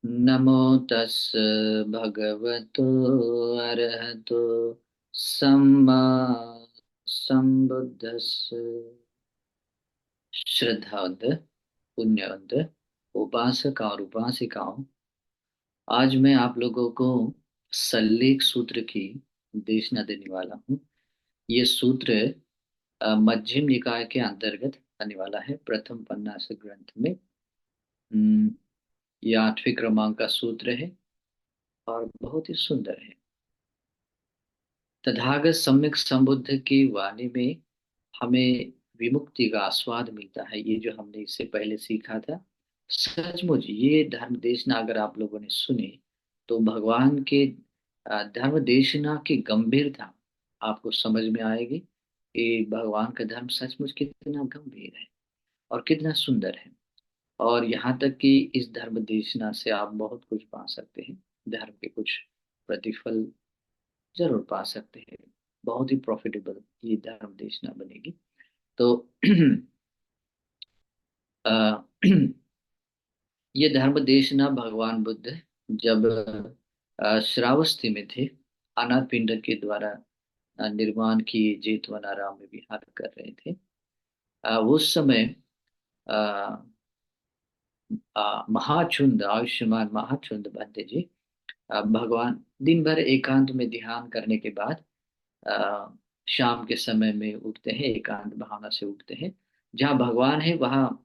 नमो तस् भगवतो अरहतो सम्मा सम्बुद्धस्स। श्रद्धावंत, पुण्यवंत, उपासक और उपासिकाओं, आज मैं आप लोगों को सल्लेख सूत्र की देशना देने वाला हूँ। ये सूत्र मध्यम निकाय के अंतर्गत आने वाला है, प्रथम पन्नास ग्रंथ में। हम्म, ये 8वें क्रमांक का सूत्र है और बहुत ही सुंदर है। तथागत सम्यक संबुद्ध की वाणी में हमें विमुक्ति का आस्वाद मिलता है। ये जो हमने इससे पहले सीखा था, सचमुच ये धर्म देशना अगर आप लोगों ने सुने तो भगवान के धर्म देशना की गंभीरता आपको समझ में आएगी कि भगवान का धर्म सचमुच कितना गंभीर है और कितना सुंदर है। और यहाँ तक कि इस धर्म देशना से आप बहुत कुछ पा सकते हैं। धर्म के कुछ प्रतिफल जरूर पा सकते हैं। बहुत ही प्रॉफिटेबल ये धर्म देशना बनेगी। तो अ, ये धर्म देशना भगवान बुद्ध जब श्रावस्ती में थे, अनाथ के द्वारा निर्माण किए जेतवनाराम में विहार कर रहे थे। उस समय अ, महाचुंद आयुष्मान महाचुंद भंते जी भगवान दिन भर एकांत में ध्यान करने के बाद अ, शाम के समय में उठते हैं, एकांत भावना से उठते हैं। जहाँ भगवान है वहाँ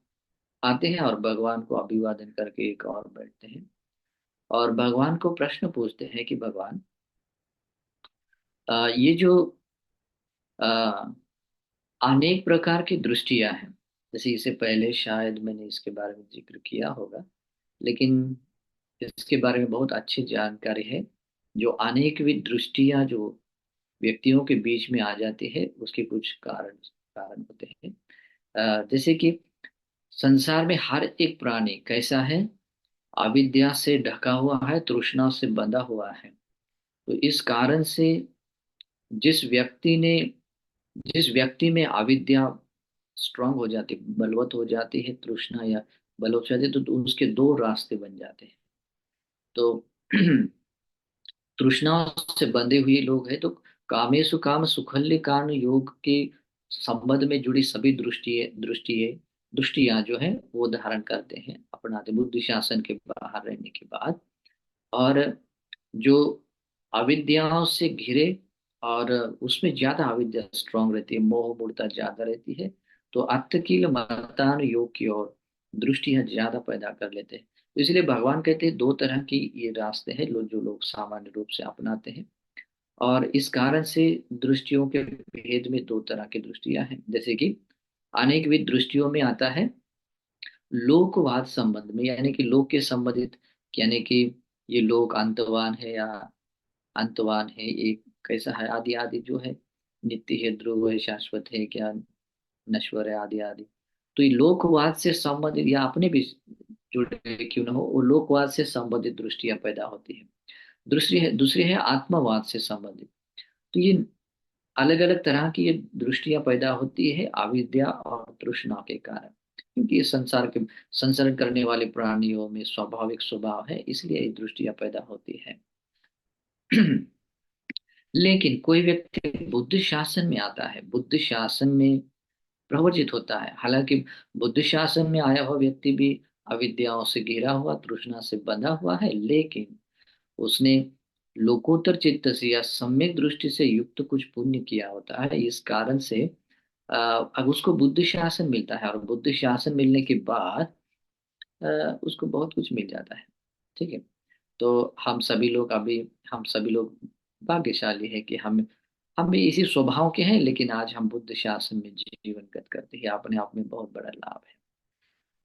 आते हैं और भगवान को अभिवादन करके एक और बैठते हैं और भगवान को प्रश्न पूछते हैं कि भगवान, ये जो अ, अनेक प्रकार की दृष्टियां हैं, जैसे इससे पहले शायद मैंने इसके बारे में जिक्र किया होगा, लेकिन इसके बारे में बहुत अच्छी जानकारी है। जो अनेक भी दृष्टियां जो व्यक्तियों के बीच में आ जाती है, उसके कुछ कारण कारण होते हैं। जैसे कि संसार में हर एक प्राणी कैसा है, अविद्या से ढका हुआ है, तृष्णा से बंधा हुआ है। तो इस कारण से जिस व्यक्ति ने जिस व्यक्ति में अविद्या स्ट्रांग हो जाती, बलवत हो जाती है, तृष्णा या बलवत हो जाती है, तो उसके दो रास्ते बन जाते हैं। तो तृष्णा से बंधे हुए लोग हैं तो कामेशु काम सुखल्य कारण योग के संबंध में जुड़ी सभी दृष्टियां जो है वो धारण करते हैं, अपनाते बुद्धि शासन के बाहर रहने के बाद। और जो अविद्याओं से घिरे और उसमें ज्यादा अविद्या स्ट्रांग रहती है, मोह मूर्ता ज्यादा रहती है, तो अत्तकील मतान योग की ओर दृष्टियां ज्यादा पैदा कर लेते हैं। तो इसलिए भगवान कहते हैं दो तरह की ये रास्ते हैं जो लोग सामान्य रूप से अपनाते हैं। और इस कारण से दृष्टियों के भेद में दो तरह की दृष्टियां हैं। जैसे कि अनेक विध दृष्टियों में आता है लोकवाद संबंध में, यानी कि लोक के संबंधित, यानी कि ये लोक अंतवान है या अंतवान है, एक कैसा है, आदि आदि जो है, नित्य है, ध्रुव है, शाश्वत है, क्या नश्वर है, आदि आदि। तो ये लोकवाद से संबंधित या अपने भी जुड़े क्यों ना हो, वो लोकवाद से संबंधित दृष्टियां पैदा होती है। दूसरी है आत्मवाद से संबंधित। तो ये अलग अलग तरह की ये दृष्टियां पैदा होती है अविद्या और तृष्णा के कारण, क्योंकि ये संसार के संसरण करने वाले प्राणियों में स्वाभाविक स्वभाव है, इसलिए ये दृष्टियां पैदा होती है। लेकिन कोई व्यक्ति बुद्ध शासन में आता है, बुद्ध शासन में प्रवर्जित होता है, हालांकि बुद्ध शासन में आया हुआ व्यक्ति भी अविद्याओं से घिरा हुआ, तृष्णा से बंधा हुआ है, लेकिन उसने लोकोत्तर चित्त से या सम्यक दृष्टि से युक्त कुछ पुण्य किया होता है। इस कारण से अब उसको बुद्ध शासन मिलता है और बुद्ध शासन मिलने के बाद उसको बहुत कुछ मिल जाता है। ठीक है। तो हम सभी लोग भाग्यशाली है कि हम भी इसी स्वभाव के हैं, लेकिन आज हम बुद्ध शासन में जीवन गत करते हैं, अपने आप में बहुत बड़ा लाभ है।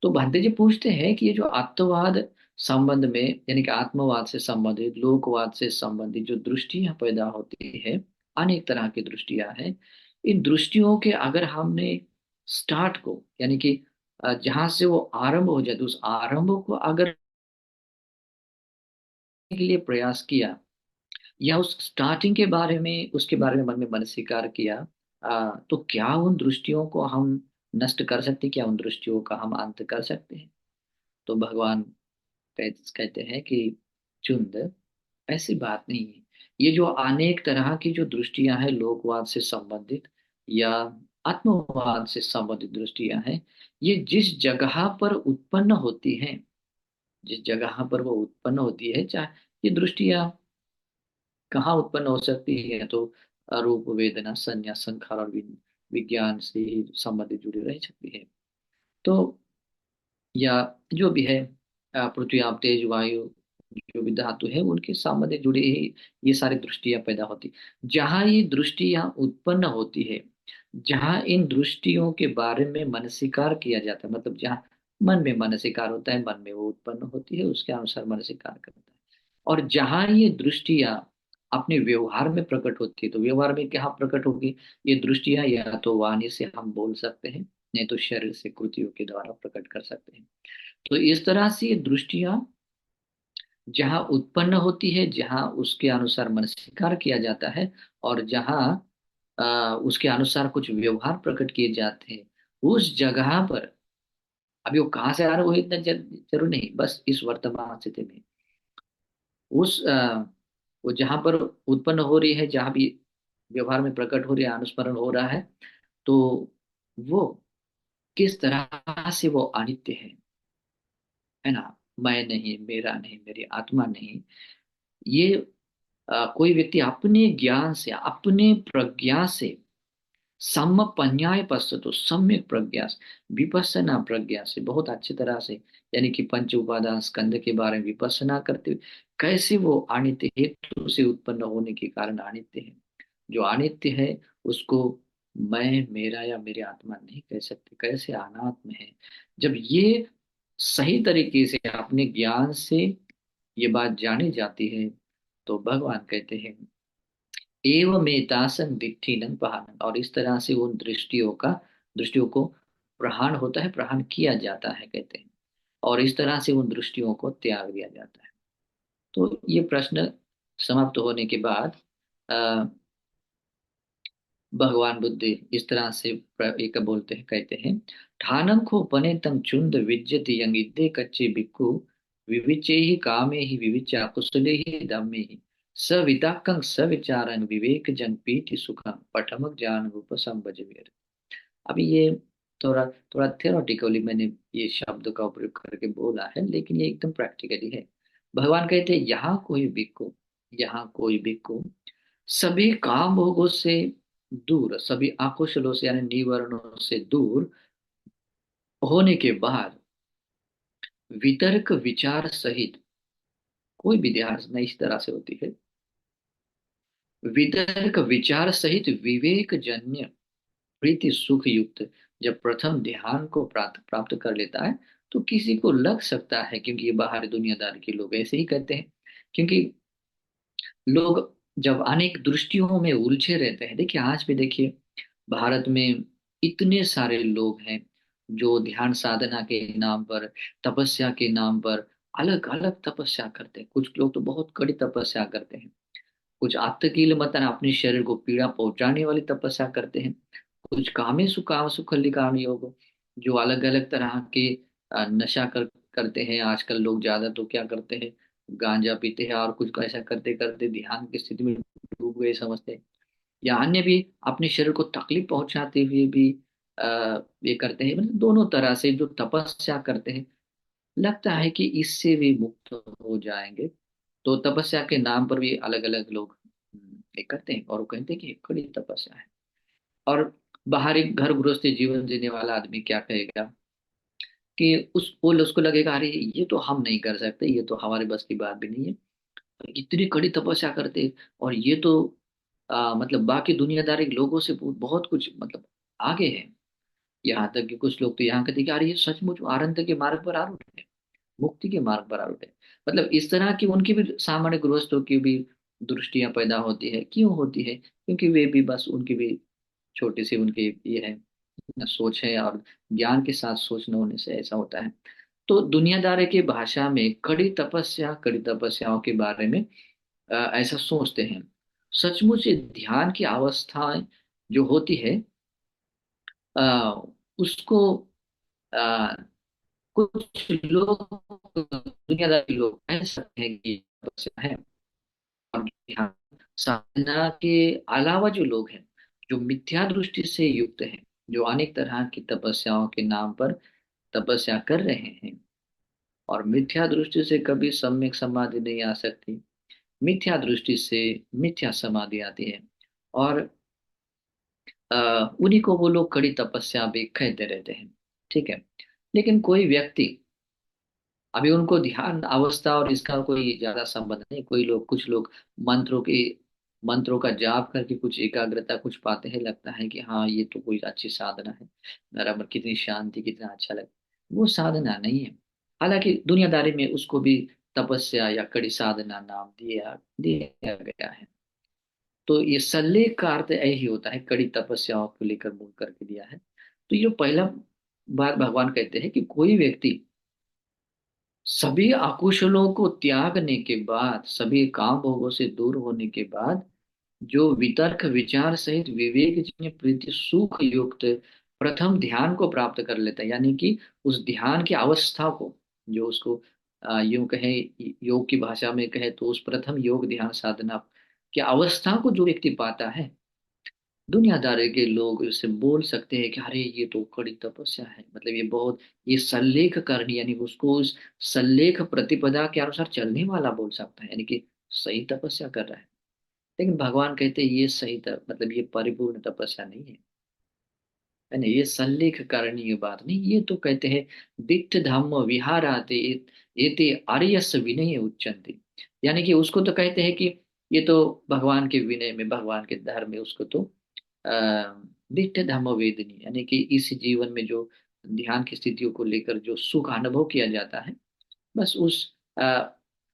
तो भंते जी पूछते हैं कि ये जो आत्मवाद संबंध में, यानी कि आत्मवाद से संबंधित, लोकवाद से संबंधित जो दृष्टियां पैदा होती है, अनेक तरह की दृष्टियां हैं। इन दृष्टियों के अगर हमने स्टार्ट को, यानी कि जहां से वो आरंभ हो जाए, तो उस आरंभ को अगर के लिए प्रयास किया या उस स्टार्टिंग के बारे में, उसके बारे में मन में मन स्वीकार किया, तो क्या उन दृष्टियों को हम नष्ट कर सकते हैं, क्या उन दृष्टियों का हम अंत कर सकते हैं? तो भगवान कहते हैं कि चुंद, ऐसी बात नहीं है। ये जो अनेक तरह की जो दृष्टियां हैं लोकवाद से संबंधित या आत्मवाद से संबंधित दृष्टियां हैं, ये जिस जगह पर उत्पन्न होती हैं, जिस जगह पर वो उत्पन्न होती है, चाहे ये दृष्टियां कहाँ उत्पन्न हो सकती है, तो रूप वेदना संज्ञा संखार और विज्ञान से ही संबंधित जुड़ी रह सकती है। तो या जो भी है, पृथ्वी आप तेज वायु जो भी धातु है उनके संबंध जुड़ी ही ये सारी दृष्टियां पैदा होती। जहां ये दृष्टियां उत्पन्न होती है, जहां इन दृष्टियों के बारे में मनसीकार किया जाता है, मतलब जहां मन में मनसीकार होता है, मन में वो उत्पन्न होती है, उसके अनुसार मनसीकार करता है। और जहां ये दृष्टियां अपने व्यवहार में प्रकट होती है, तो व्यवहार में क्या प्रकट होगी? ये दृष्टियां या तो वाणी से हम बोल सकते हैं, नहीं तो शरीर से कृतियों के द्वारा प्रकट कर सकते हैं। तो इस तरह से ये दृष्टियां जहां उत्पन्न होती है, जहां उसके अनुसार मन स्वीकार किया जाता है, और जहां उसके अनुसार कुछ व्यवहार प्रकट किए जाते हैं, उस जगह पर, अभी वो कहाँ से आ रहा है वो इतना जरूर नहीं, बस इस वर्तमान स्थिति में उस वो जहां पर उत्पन्न हो रही है, जहां भी व्यवहार में प्रकट हो रही है, अनुस्मरण हो रहा है, तो वो किस तरह से वो अनित्य है ना। मैं नहीं, मेरा नहीं, मेरी आत्मा नहीं, ये कोई व्यक्ति अपने ज्ञान से, अपने प्रज्ञा से, सम्यक् पश्यतो, सम्यक प्रज्ञा से, विपස්සना प्रज्ञा से, बहुत अच्छी तरह से, यानी कि पंच उपादान स्कंद के बारे में विपස්සना करते हुए, कैसे वो अनित्य हेतु से उत्पन्न होने के कारण अनित्य है। जो अनित्य है उसको मैं, मेरा या मेरी आत्मा नहीं कह सकते, कैसे अनात्म है। जब ये सही तरीके से अपने ज्ञान से ये बात जानी जाती है, तो भगवान कहते हैं एवमेतासं दिट्ठिनं पहानं, और इस तरह से उन दृष्टियों को प्रहाण होता है, प्रहाण किया जाता है कहते हैं, और इस तरह से उन दृष्टियों को त्याग दिया जाता है। तो ये प्रश्न समाप्त होने के बाद अ, भगवान बुद्ध इस तरह से एक बोलते हैं, कहते हैं ठानं को पने तं चुंद विज्जति यंगिद्दे कच्चे भिक्खु विविचे ही कामे ही विविचा कुशले ही धम्मे ही सविताकं सविचारं विवेक जन पीति सुखं पठमक ज्ञान रूप संभजवेर। अभी ये थोड़ा थोड़ा थियोरटिकली मैंने ये शब्द का उपयोग करके बोला है, लेकिन ये एकदम प्रैक्टिकली है। भगवान कहते हैं यहाँ कोई भिक्खु सभी काम भोगों से दूर, सभी आकुशलों से यानी निवरणों से दूर होने के बाद वितर्क विचार सहित, कोई भी ध्यान इस तरह से होती है, वितर्क विचार सहित विवेक जन्य प्रीति सुख युक्त जब प्रथम ध्यान को प्राप्त प्राप्त कर लेता है, तो किसी को लग सकता है, क्योंकि ये बाहरी दुनियादार के लोग ऐसे ही कहते हैं, क्योंकि लोग जब अनेक दृष्टियों में उलझे रहते हैं, देखिए आज भी देखिए भारत में इतने सारे लोग हैं जो ध्यान साधना के नाम पर, तपस्या के नाम पर अलग अलग तपस्या करते हैं। कुछ लोग तो बहुत कड़ी तपस्या करते हैं, कुछ आत्तकील मतन अपने शरीर को पीड़ा पहुंचाने वाली तपस्या करते हैं, कुछ कामे सुकाम सुखलिकाम योग, जो अलग अलग तरह के नशा करते हैं। आजकल लोग ज्यादा तो क्या करते हैं, गांजा पीते हैं, और कुछ ऐसा करते करते ध्यान की स्थिति में डूब गए समझते हैं। या अन्य भी अपने शरीर को तकलीफ पहुंचाते हुए भी ये करते हैं। मतलब दोनों तरह से जो तपस्या करते हैं, लगता है कि इससे भी मुक्त हो जाएंगे, तो तपस्या के नाम पर भी अलग अलग लोग ये करते हैं, और वो कहते हैं कि ये कड़ी तपस्या है। और बाहरी घर गृहस्थी जीवन जीने वाला आदमी क्या कहेगा कि उसको लगेगा अरे ये तो हम नहीं कर सकते, ये तो हमारे बस की बात भी नहीं है, इतनी कड़ी तपस्या करते, और ये तो मतलब बाकी दुनियादारी लोगों से बहुत कुछ मतलब आगे है। यहाँ तक कि कुछ लोग तो यहाँ कहते हैं कि अरे ये सचमुच आनंद के मार्ग पर आरूढ़ है, मुक्ति के मार्ग पर आरूढ़ है। मतलब इस तरह की उनकी भी, सामान्य गृहस्थों की भी दृष्टियां पैदा होती है। क्यों होती है? क्योंकि वे भी बस, उनकी भी छोटी सी उनकी ये है सोच है, और ज्ञान के साथ सोच न होने से ऐसा होता है। तो दुनियादारी की भाषा में कड़ी तपस्याओं के बारे में ऐसा सोचते हैं। सचमुच ये ध्यान की अवस्थाएं जो होती है, अ, उसको कुछ लोग, दुनियादारी लोग कह सकते हैं कि तपस्या है। और ध्यान साधना के अलावा जो लोग हैं, जो मिथ्या दृष्टि से युक्त हैं, जो अनेक तरह की तपस्याओं के नाम पर तपस्या कर रहे हैं, और मिथ्या दृष्टि से कभी सम्यक समाधि नहीं आ सकती, मिथ्या दृष्टि से मिथ्या समाधि आती है, और उन्हीं को वो लोग कड़ी तपस्या भी कहते रहते हैं। ठीक है। लेकिन कोई व्यक्ति, अभी उनको ध्यान अवस्था और इसका कोई ज्यादा संबंध नहीं, कोई लोग, कुछ लोग मंत्रों के मंत्रों का जाप करके कुछ एकाग्रता कुछ पाते हैं, लगता है कि हाँ ये तो कोई अच्छी साधना है, बराबर, कितनी शांति, कितना अच्छा लगता, वो साधना नहीं है। हालांकि दुनियादारी में उसको भी तपस्या या कड़ी साधना नाम दिया दिया गया है। तो ये सल्लेख का अर्थ यही होता है, कड़ी तपस्याओं को लेकर बोल करके दिया है। तो ये जो पहला बात भगवान कहते हैं कि कोई व्यक्ति सभी आकुशलों को त्यागने के बाद, सभी काम भोगों से दूर होने के बाद, जो वितर्क विचार सहित विवेक जिन्हें प्रीति सुख युक्त प्रथम ध्यान को प्राप्त कर लेता है, यानी कि उस ध्यान की अवस्था को, जो उसको यूं कहे, योग की भाषा में कहे तो उस प्रथम योग ध्यान साधना की अवस्था को जो व्यक्ति पाता है, दुनियादारी के लोग उसे बोल सकते हैं कि अरे ये तो कड़ी तपस्या है, मतलब ये बहुत, ये सल्लेख करनी, यानी उसको उस सल्लेख प्रतिपदा के अनुसार चलने वाला बोल सकता है, यानी कि सही तपस्या कर रहा है। लेकिन भगवान कहते हैं ये सही मतलब ये परिपूर्ण तपस्या नहीं है ना, ये सल्लेख करणीय बात नहीं, ये तो कहते हैं दिट्ठ धम्म विहाराते एते आर्यस विनय उच्चन्ते। यानी कि उसको तो कहते हैं कि ये तो भगवान के विनय में, भगवान के धर्म में उसको तो दिट्ठ धम्म वेदनी, यानी कि इस जीवन में जो ध्यान की स्थितियों को लेकर जो सुख अनुभव किया जाता है, बस उस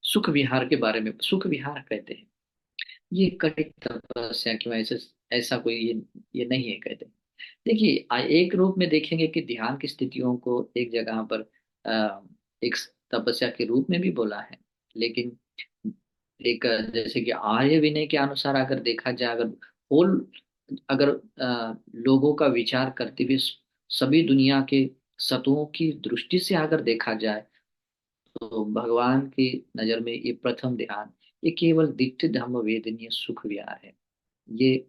सुख विहार के बारे में सुख विहार कहते हैं। ये कठिन तपस्या क्यों, ऐसे ऐसा कोई ये नहीं है कहते। देखिए, एक रूप में देखेंगे कि ध्यान की स्थितियों को एक जगह पर एक तपस्या के रूप में भी बोला है। लेकिन एक जैसे कि आर्य विनय के अनुसार अगर देखा जाए, अगर होल, अगर लोगों का विचार करते हुए सभी दुनिया के सत्वों की दृष्टि से अगर देखा जाए, तो भगवान की नजर में ये प्रथम ध्यान, ये केवल दिट्ठ धम्म वेदनीय सुख विहार है। ये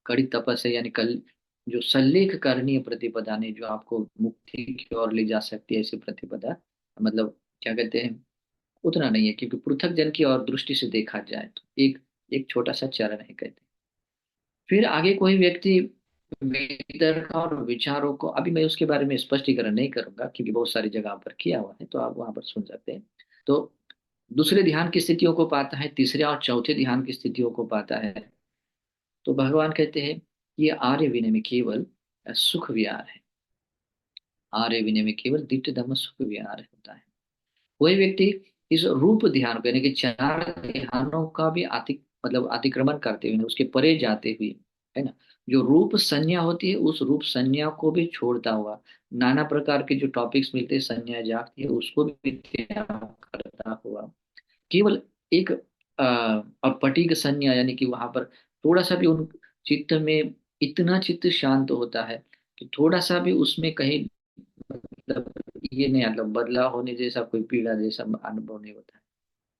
कड़ी तपस्या, यानी कल जो सल्लेख करणीय प्रतिपदा ने जो आपको मुक्ति की ओर ले जा सकती है, ऐसी प्रतिपदा, मतलब क्या कहते हैं, उतना नहीं है, क्योंकि पृथक जन की और दृष्टि से देखा जाए तो एक एक छोटा सा चरण है कहते हैं। फिर आगे कोई व्यक्ति वितर्क और विचारों को, अभी मैं उसके बारे में स्पष्टीकरण नहीं करूंगा क्योंकि बहुत सारी जगह पर किया हुआ है, तो आप वहां पर सुन सकते हैं। तो दूसरे ध्यान की स्थितियों को पाता है, तीसरे और चौथे ध्यान की स्थितियों को पाता है, तो भगवान कहते हैं ये आर्य विनय में केवल सुख विहार है। आर्य विनय में केवल दिट्ठ धम्म सुख विहार होता है। कोई व्यक्ति इस रूप ध्यान को, यानी कि चार ध्यानों का भी मतलब अतिक्रमण करते हुए, उसके परे जाते हुए, है ना, जो रूप संज्ञा होती है उस रूप संज्ञा को भी छोड़ता हुआ, नाना प्रकार के जो टॉपिक्स मिलते हैं, संज्ञा जागती है, उसको भी त्याग करता हुआ, केवल एक अपटिक संज्ञा, यानी कि वहां पर थोड़ा सा भी उन चित्त में इतना चित्त शांत होता है कि थोड़ा सा भी उसमें कहीं, मतलब ये नहीं, मतलब बदलाव होने जैसा, कोई पीड़ा जैसा अनुभव नहीं होता है,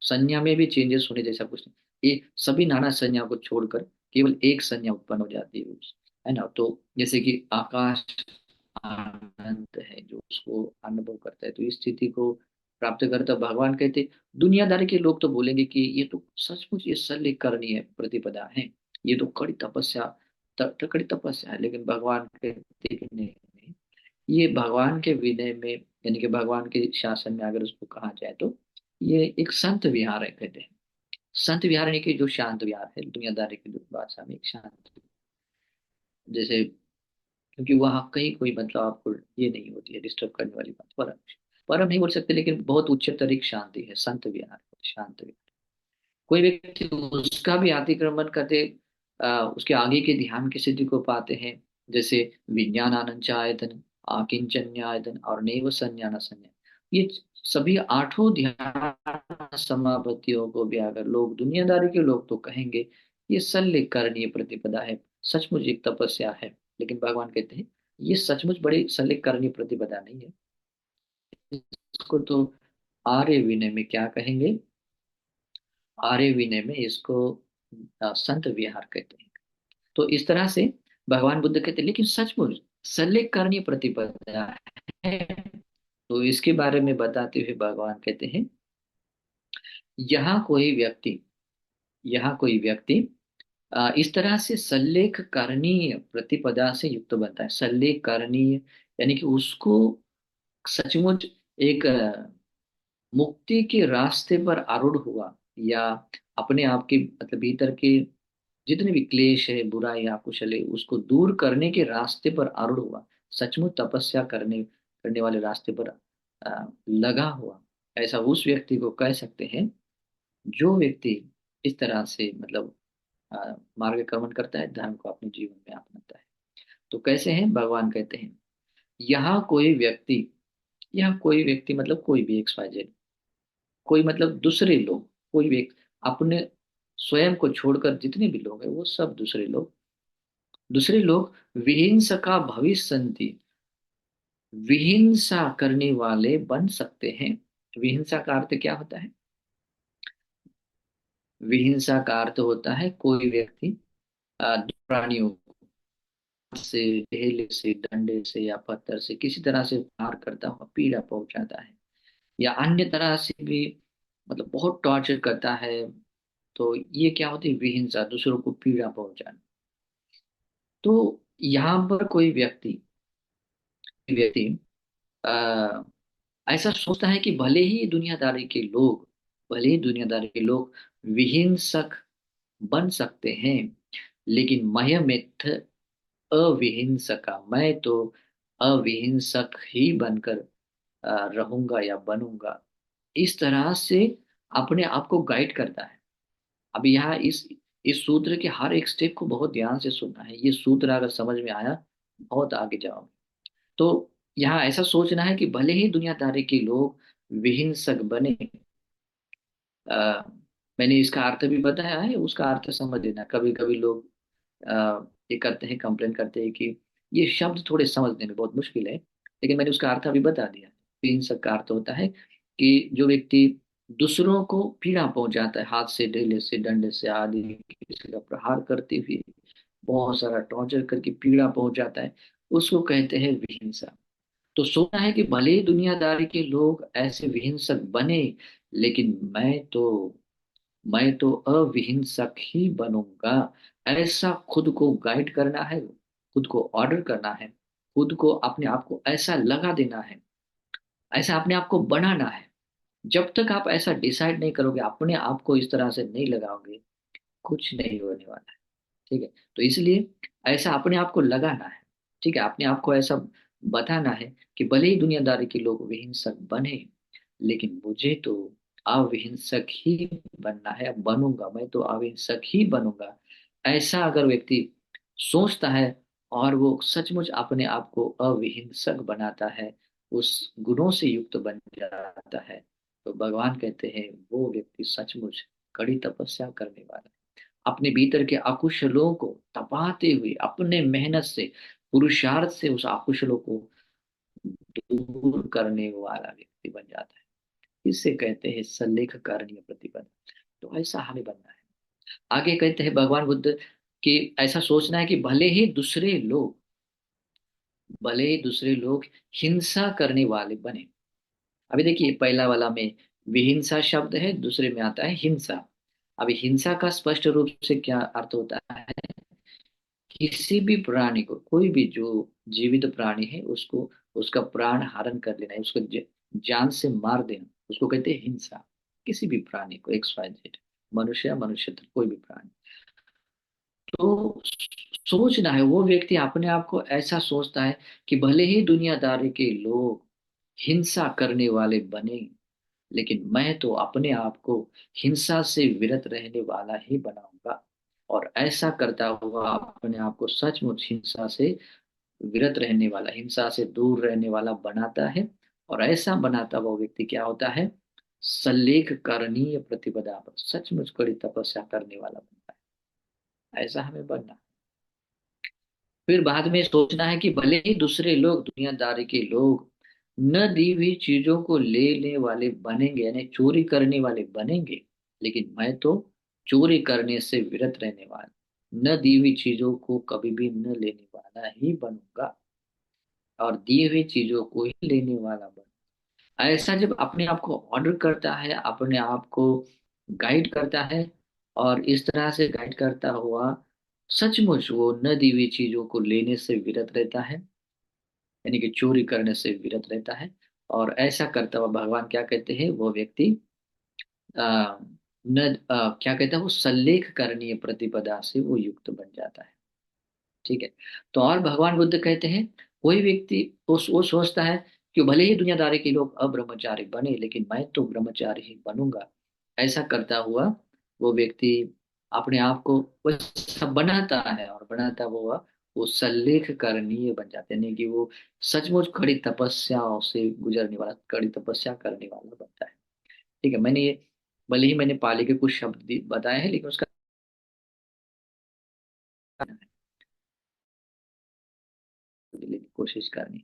संज्ञा में भी चेंजेस होने जैसा कुछ नहीं, ये सभी नाना संज्ञा को छोड़कर केवल एक संज्ञा उत्पन्न हो जाती है है ना। तो जैसे कि आकाश आनंद है, जो उसको अनुभव करता है, तो इस स्थिति को प्राप्त करता भगवान कहते, दुनियादारी के लोग तो बोलेंगे कि ये तो सचमुच ये शल्य करनी प्रतिपदा है, ये तो कड़ी तपस्या, कड़ी तपस्या है। लेकिन भगवान कहते कि नहीं नहीं, ये भगवान के विनय में, यानी कि भगवान के शासन में अगर उसको कहा जाए तो ये एक संत विहार है कहते हैं। संत विहार यानी कि जो शांत विहार है, दुनियादारी की भाषा में एक शांत, जैसे, क्योंकि वहां कहीं कोई मतलब आपको ये नहीं होती है डिस्टर्ब करने वाली बात, परम, परम नहीं बोल सकते, लेकिन बहुत उच्चतर एक शांति है, संत विहार, शांत विहार। कोई व्यक्ति उसका भी अतिक्रमण करते उसके आगे के ध्यान की सिद्धि को पाते हैं, जैसे विज्ञान आनंचायतन, आकिंचन्यायतन और नैव संज्ञान संज्ञा, ये सभी आठों ध्यान समापत्तियों को भी अगर लोग, दुनियादारी के लोग तो कहेंगे ये शल्य करणीय प्रतिपदा है, सचमुच एक तपस्या है। लेकिन भगवान कहते हैं ये सचमुच बड़ी शल्य करणीय प्रतिपदा नहीं है, इसको तो आर्य विनय में क्या कहेंगे, आर्य विनय में इसको संत विहार कहते हैं। तो इस तरह से भगवान बुद्ध कहते हैं, लेकिन सचमुच सल्लेख करनी प्रतिपदा है। तो इसके बारे में बताते हुए भगवान कहते हैं, यहाँ कोई व्यक्ति, यहाँ कोई व्यक्ति इस तरह से सल्लेख करणीय प्रतिपदा से युक्त बनता है। सल्लेख करणीय यानी कि उसको सचमुच एक मुक्ति के रास्ते पर आरूढ़ हुआ, या अपने आप के मतलब भीतर के जितने भी क्लेश है, बुराई या कुशल है, उसको दूर करने के रास्ते पर आरूढ़ हुआ, सचमुच तपस्या करने करने वाले रास्ते पर लगा हुआ, ऐसा उस व्यक्ति को कह सकते हैं। जो व्यक्ति इस तरह से मतलब मार्गक्रमण करता है, धर्म को अपने जीवन में अपनाता है। तो कैसे हैं, भगवान कहते हैं, यहाँ कोई व्यक्ति, यहाँ कोई व्यक्ति मतलब कोई भी XYZ, कोई मतलब दूसरे लोग, कोई व्यक्ति अपने स्वयं को छोड़कर जितने भी लोग हैं वो सब दूसरे लोग, दूसरे लोग विहिंसका भविष्यन्ति, विहिंसा करने वाले बन सकते हैं। विहिंसा का अर्थ क्या होता है? विहिंसा का अर्थ होता है कोई व्यक्ति प्राणियों से, ढेले से, डंडे से या पत्थर से किसी तरह से मार करता हुआ पीड़ा पहुंचाता है, या अन्य तरह से भी मतलब बहुत टॉर्चर करता है। तो ये क्या होती है? विहिंसा, दूसरों को पीड़ा पहुंचाना। तो यहाँ पर कोई व्यक्ति व्यक्ति आ, ऐसा सोचता है कि भले ही दुनियादारी के लोग विहिंसक बन सकते हैं, लेकिन मयमेत्थ अविहिंसका, मैं तो अविहिंसक ही बनकर रहूंगा या बनूंगा। इस तरह से अपने आप को गाइड करता है। अब यहाँ इस सूत्र के हर एक स्टेप को बहुत ध्यान से सुनना है। ये सूत्र अगर समझ में आया, बहुत आगे जाओगे। तो यहाँ ऐसा सोचना है कि भले ही दुनियादारी के लोग विहिंसक बने, आ, मैंने इसका अर्थ भी बताया है, उसका अर्थ समझ लेना। कभी कभी लोग ये करते हैं, कंप्लेन करते हैं कि ये शब्द थोड़े समझने में बहुत मुश्किल है, लेकिन मैंने उसका अर्थ अभी बता दिया। विहिंसक का अर्थ होता है कि जो व्यक्ति दूसरों को पीड़ा पहुंचाता है, हाथ से, ढेले से, डंडे से आदि किसी का प्रहार करते हुए बहुत सारा टॉर्चर करके पीड़ा पहुंचाता है, उसको कहते हैं विहिंसा। तो सोचना है कि भले ही दुनियादारी के लोग ऐसे विहिंसक बने, लेकिन मैं तो अविहिंसक ही बनूंगा। ऐसा खुद को गाइड करना है, खुद को ऑर्डर करना है, खुद को अपने आप को ऐसा लगा देना है, ऐसा अपने आप को बनाना है। जब तक आप ऐसा डिसाइड नहीं करोगे, अपने आप को इस तरह से नहीं लगाओगे, कुछ नहीं होने वाला है। ठीक है? तो इसलिए ऐसा अपने आप को लगाना है। ठीक है? अपने आप को ऐसा बताना है कि भले ही दुनियादारी के लोग विहिंसक बने, लेकिन मुझे तो अविहिंसक ही बनना है, बनूंगा, मैं तो अविहिंसक ही बनूंगा। ऐसा अगर व्यक्ति सोचता है और वो सचमुच अपने आप को अविहिंसक बनाता है, उस गुणों से युक्त बन जाता है, तो भगवान कहते हैं वो व्यक्ति सचमुच कड़ी तपस्या करने वाला है। अपने भीतर के अकुशलों को तपाते हुए अपने मेहनत से, पुरुषार्थ से उस अकुशलों को दूर करने वाला व्यक्ति बन जाता है। इसे कहते हैं सल्लेख करणीय प्रतिपद। तो ऐसा हमें बनना है। आगे कहते हैं भगवान बुद्ध कि ऐसा सोचना है कि भले ही दूसरे लोग हिंसा करने वाले बने। अभी देखिए, पहला वाला में विहिंसा शब्द है, दूसरे में आता है हिंसा। अभी हिंसा का स्पष्ट रूप से क्या अर्थ होता है? किसी भी प्राणी को, कोई भी जो जीवित प्राणी है, उसको उसका प्राण हरण कर लेना है, उसको जान से मार देना, उसको कहते हैं हिंसा। किसी भी प्राणी को, XYZ, मनुष्य या मनुष्यतर, कोई भी प्राणी। तो सोचना है, वो व्यक्ति अपने आप को ऐसा सोचता है कि भले ही दुनियादारी के लोग हिंसा करने वाले बने, लेकिन मैं तो अपने आप को हिंसा से विरत रहने वाला ही बनाऊंगा। और ऐसा करता हुआ अपने आप को सचमुच हिंसा से विरत रहने वाला, हिंसा से दूर रहने वाला बनाता है। और ऐसा बनाता हुआ व्यक्ति क्या होता है? सल्लेख करणीय प्रतिपदा पर सचमुच कड़ी तपस्या करने वाला बनता है। ऐसा हमें बनना। फिर बाद में सोचना है कि भले ही दूसरे लोग, दुनियादारी के लोग न दी हुई चीजों को लेने वाले बनेंगे, यानी चोरी करने वाले बनेंगे, लेकिन मैं तो चोरी करने से विरत रहने वाला, न दी हुई चीजों को कभी भी न लेने वाला ही बनूंगा, और दी हुई चीजों को ही लेने वाला बनूंगा। ऐसा जब अपने आप को ऑर्डर करता है, अपने आप को गाइड करता है, और इस तरह से गाइड करता हुआ सचमुच वो न दी हुई चीजों को लेने से विरत रहता है, यानी कि चोरी करने से विरत रहता है, और ऐसा करता हुआ भगवान क्या कहते हैं, वो व्यक्ति आ, न क्या कहता है, वो सल्लेख करणीय प्रतिपदा से वो युक्त बन जाता है। ठीक है। तो और भगवान बुद्ध कहते हैं, कोई व्यक्ति वो सोचता है कि भले ही दुनियादारी के लोग अब्रह्मचारी बने, लेकिन मैं तो ब्रह्मचारी ही बनूंगा। ऐसा करता हुआ वो व्यक्ति अपने आप को वैसा बनाता है, और बनाता हुआ वो सल्लेख करणीय बन जाते हैं, यानी कि वो सचमुच कड़ी तपस्याओं से गुजरने वाला, कड़ी तपस्या करने वाला बनता है। ठीक है। मैंने ये, भले ही मैंने पाली के कुछ शब्द बताए हैं, लेकिन उसका कोशिश करनी।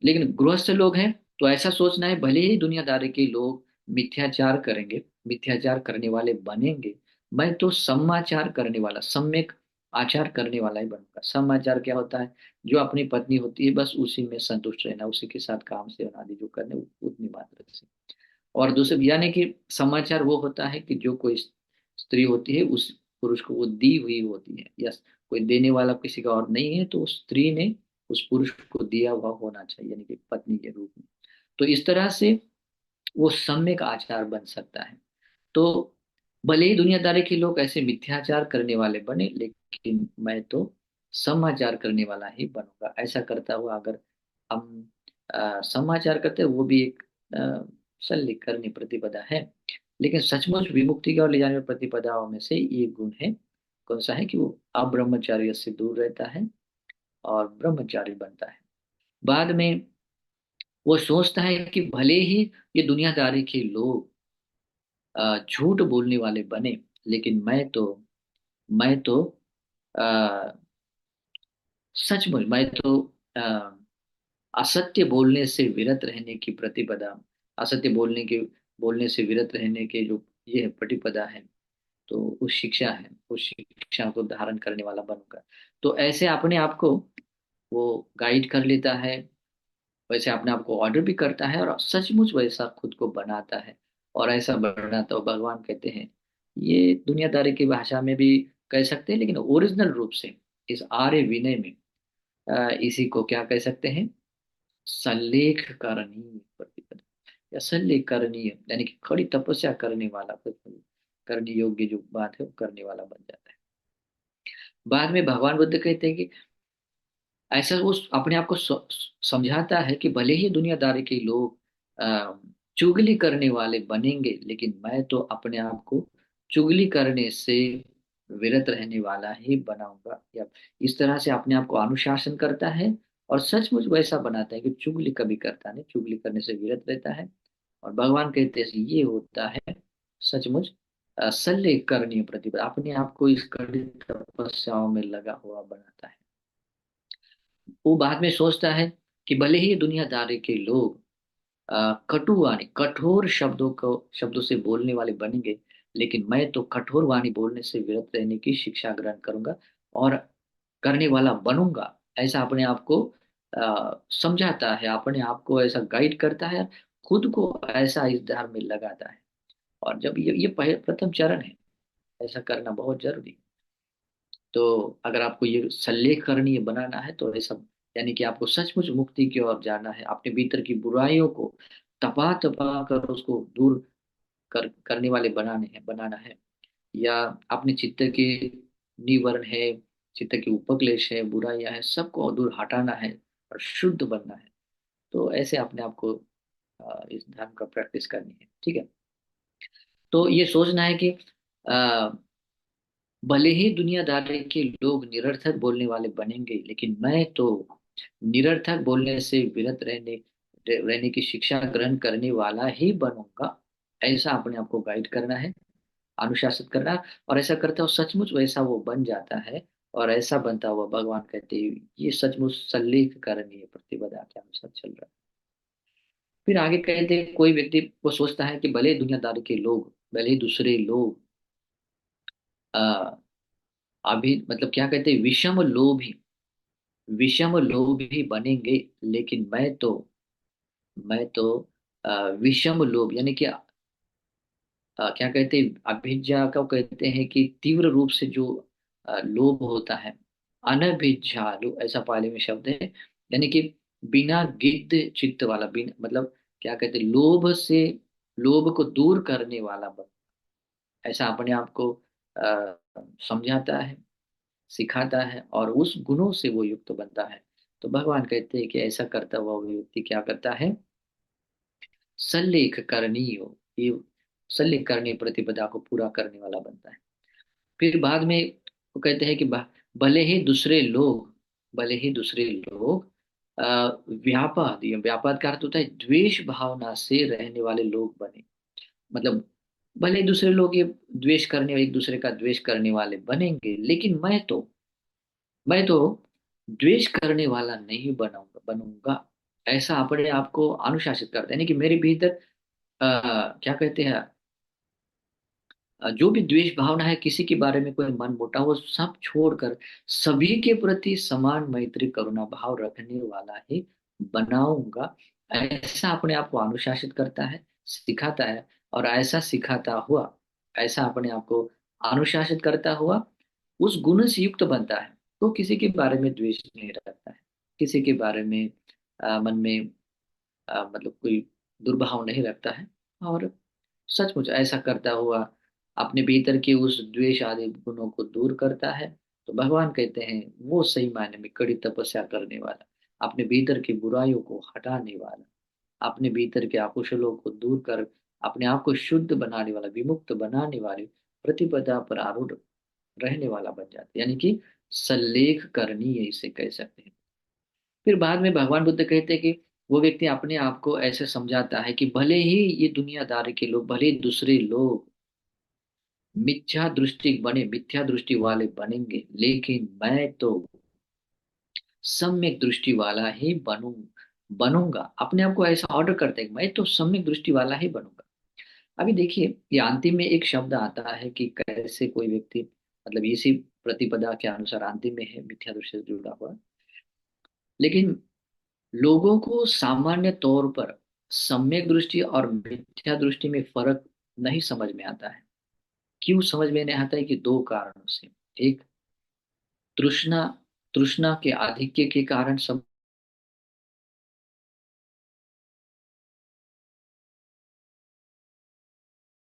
लेकिन गृहस्थ लोग हैं तो ऐसा सोचना है, भले ही दुनियादारी के लोग मिथ्याचार करेंगे, मिथ्याचार करने वाले बनेंगे, मैं तो समाचार करने वाला, सम्यक आचार करने वाला ही बनूंगा। समाचार क्या होता है, जो अपनी पत्नी होती है बस उसी में संतुष्ट रहना, उसी के साथ काम सेवन आदि जो करने उतनी मात्रा से। और दूसरे यानी कि समाचार वो होता है कि जो कोई स्त्री होती है उस पुरुष को वो दी हुई होती है, या कोई देने वाला किसी का और नहीं है, तो उस स्त्री ने उस पुरुष को दिया हुआ होना चाहिए, यानी कि पत्नी के रूप में। तो इस तरह से वो सम्यक आचार बन सकता है। तो भले ही दुनियादारी के लोग ऐसे मिथ्याचार करने वाले बने, लेकिन मैं तो समाचार करने वाला ही बनूंगा। ऐसा करता हुआ अगर हम समाचार करते हैं, वो भी एक सल्लीकरणी प्रतिपदा है। लेकिन सचमुच विमुक्ति की ओर ले जाने वाली प्रतिपदाओं में से ये गुण है, कौन सा है, कि वो अब्रह्मचार्य से दूर रहता है और ब्रह्मचारी बनता है। बाद में वो सोचता है कि भले ही ये दुनियादारी के लोग झूठ बोलने वाले बने, लेकिन मैं तो आ, सचमुच मैं तो आ, असत्य बोलने से विरत रहने की प्रतिपदा, असत्य बोलने से विरत रहने के जो ये प्रतिपदा है, तो उस शिक्षा है, उस शिक्षा को धारण करने वाला बनूंगा। तो ऐसे अपने आप को वो गाइड कर लेता है, वैसे अपने आप को ऑर्डर भी करता है, और सचमुच वैसा खुद को बनाता है। और ऐसा बनाता हो, भगवान कहते हैं, ये दुनियादारी की भाषा में भी कह सकते हैं, लेकिन ओरिजिनल रूप से इस आर्य विनय में इसी को क्या कह सकते हैं, सल्लेख करणीय प्रतिपदा, या सल्लेख करणीय, यानी कि खड़ी तपस्या करने वाला, करने योग्य जो बात है वो करने वाला बन जाता है। बाद में भगवान बुद्ध कहते हैं कि ऐसा वो अपने आप को समझाता है कि भले ही दुनियादारी के लोग अ, चुगली करने वाले बनेंगे, लेकिन मैं तो अपने आप को चुगली करने से विरत रहने वाला ही बनाऊंगा। या इस तरह से अपने आप को अनुशासन करता है, और सचमुच वैसा बनाता है कि चुगली कभी करता नहीं, चुगली करने से विरत रहता है। और भगवान कहते हैं ये होता है सचमुच सल्ले करनीय प्रतिपदा, अपने आप को इस कड़ी तपस्याओं में लगा हुआ बनाता है। वो बाद में सोचता है कि भले ही दुनियादारी के लोग कटु वाणी, कठोर शब्दों से बोलने वाले बनेंगे, लेकिन मैं तो कठोर वाणी बोलने से विरत रहने की शिक्षा ग्रहण करूंगा, और करने वाला बनूंगा। ऐसा अपने आप को समझाता है, अपने आप को ऐसा गाइड करता है, खुद को ऐसा इस धार में लगाता है। और जब ये प्रथम चरण है, ऐसा करना बहुत जरूरी है। तो अगर आपको ये सल्लेख करनी है, बनाना है, तो ऐसा, यानी कि आपको सचमुच मुक्ति की ओर जाना है, अपने भीतर की बुराइयों को तपा तपा कर उसको दूर करने वाले बनाना है, या अपने चित्त के निवरण है, चित्त के उपक्लेश है, बुराइयां है, सबको दूर हटाना है और शुद्ध बनना है। तो ऐसे अपने आप को इस धर्म का प्रैक्टिस करनी है। ठीक है। तो ये सोचना है कि भले ही दुनियादारी के लोग निरर्थक बोलने वाले बनेंगे, लेकिन मैं तो निरर्थक बोलने से विरत रहने की शिक्षा ग्रहण करने वाला ही बनूंगा। ऐसा अपने आप को गाइड करना है, अनुशासित करना है, और ऐसा करता हो सचमुच वैसा वो बन जाता है। और ऐसा बनता हुआ भगवान कहते हैं ये सचमुच सल्लेख करणीय प्रतिपदा के अनुसार चल रहा है। फिर आगे कहते हैं कोई व्यक्ति वो सोचता है कि भले दुनियादारी के लोग, भले ही दूसरे लोग आ, अभी मतलब क्या कहते हैं, विषम लोभी बनेंगे, लेकिन मैं तो विषम लोभ यानी कि क्या कहते हैं, अभिज्ञा को कहते हैं कि तीव्र रूप से जो लोभ होता है, अनभिज्ञालु ऐसा पाली में शब्द है, यानी कि बिना गिद्ध चित्त वाला, बिना मतलब क्या कहते हैं, लोभ को दूर करने वाला ऐसा अपने आप को समझाता है, सिखाता है, और उस गुणों से वो युक्त बनता है। तो भगवान कहते हैं कि ऐसा करता हुआ वो व्यक्ति क्या करता है, सल्लेख करनी हो, ये सल्लेख करनी प्रतिपदा को पूरा करने वाला बनता है। फिर बाद में वो कहते हैं कि भले ही दूसरे लोग, भले ही दूसरे लोग व्यापाद, ये व्यापाद का अर्थ होता है द्वेष भावना से रहने वाले लोग बने, मतलब भले ही दूसरे लोग ये द्वेष करने, एक दूसरे का द्वेष करने वाले बनेंगे, लेकिन मैं तो द्वेष करने वाला नहीं बनाऊंगा बनूंगा, ऐसा अपने आप को अनुशासित करते हैं, यानी कि मेरे भीतर क्या कहते हैं, जो भी द्वेष भावना है, किसी के बारे में कोई मन मुटाव, वो सब छोड़कर सभी के प्रति समान मैत्री करुणा भाव रखने वाला ही बनाऊंगा, ऐसा अपने आप को अनुशासित करता है, सिखाता है। और ऐसा सिखाता हुआ, ऐसा अपने आप को अनुशासित करता हुआ उस गुण से युक्त बनता है, तो किसी के बारे में द्वेष नहीं रखता है, किसी के बारे में मन में मतलब कोई दुर्भाव नहीं रखता है, और सचमुच ऐसा करता हुआ अपने भीतर के उस द्वेष आदि गुणों को दूर करता है। तो भगवान कहते हैं वो सही मायने में कड़ी तपस्या करने वाला, अपने भीतर की बुराइयों को हटाने वाला, अपने भीतर के अकुशलों को दूर कर अपने आप को शुद्ध बनाने वाला, विमुक्त बनाने वाले, प्रतिपदा पर आरूढ़ रहने वाला बन जाता है, यानी कि सल्लेख करनी है, इसे कह सकते हैं। फिर बाद में भगवान बुद्ध कहते हैं कि वो व्यक्ति अपने आप को ऐसे समझाता है कि भले ही ये दुनियादारी के लोग, भले ही दूसरे लोग मिथ्या दृष्टि वाले बनेंगे, लेकिन मैं तो सम्यक दृष्टि वाला ही बनूंगा, अपने आप को ऐसा ऑर्डर करते हैं कि मैं तो सम्यक दृष्टि वाला ही बनूंगा। अभी देखिए, ये अंतिम में एक शब्द आता है कि कैसे कोई व्यक्ति, मतलब इसी प्रतिपदा के अनुसार अंतिम में है मिथ्या दृष्टि से जुड़ा हुआ, लेकिन लोगों को सामान्य तौर पर सम्यक दृष्टि और मिथ्या दृष्टि में फर्क नहीं समझ में आता है। क्यों समझ में नहीं आता है? कि दो कारणों से। एक, तृष्णा, तृष्णा के आधिक्य के कारण, सब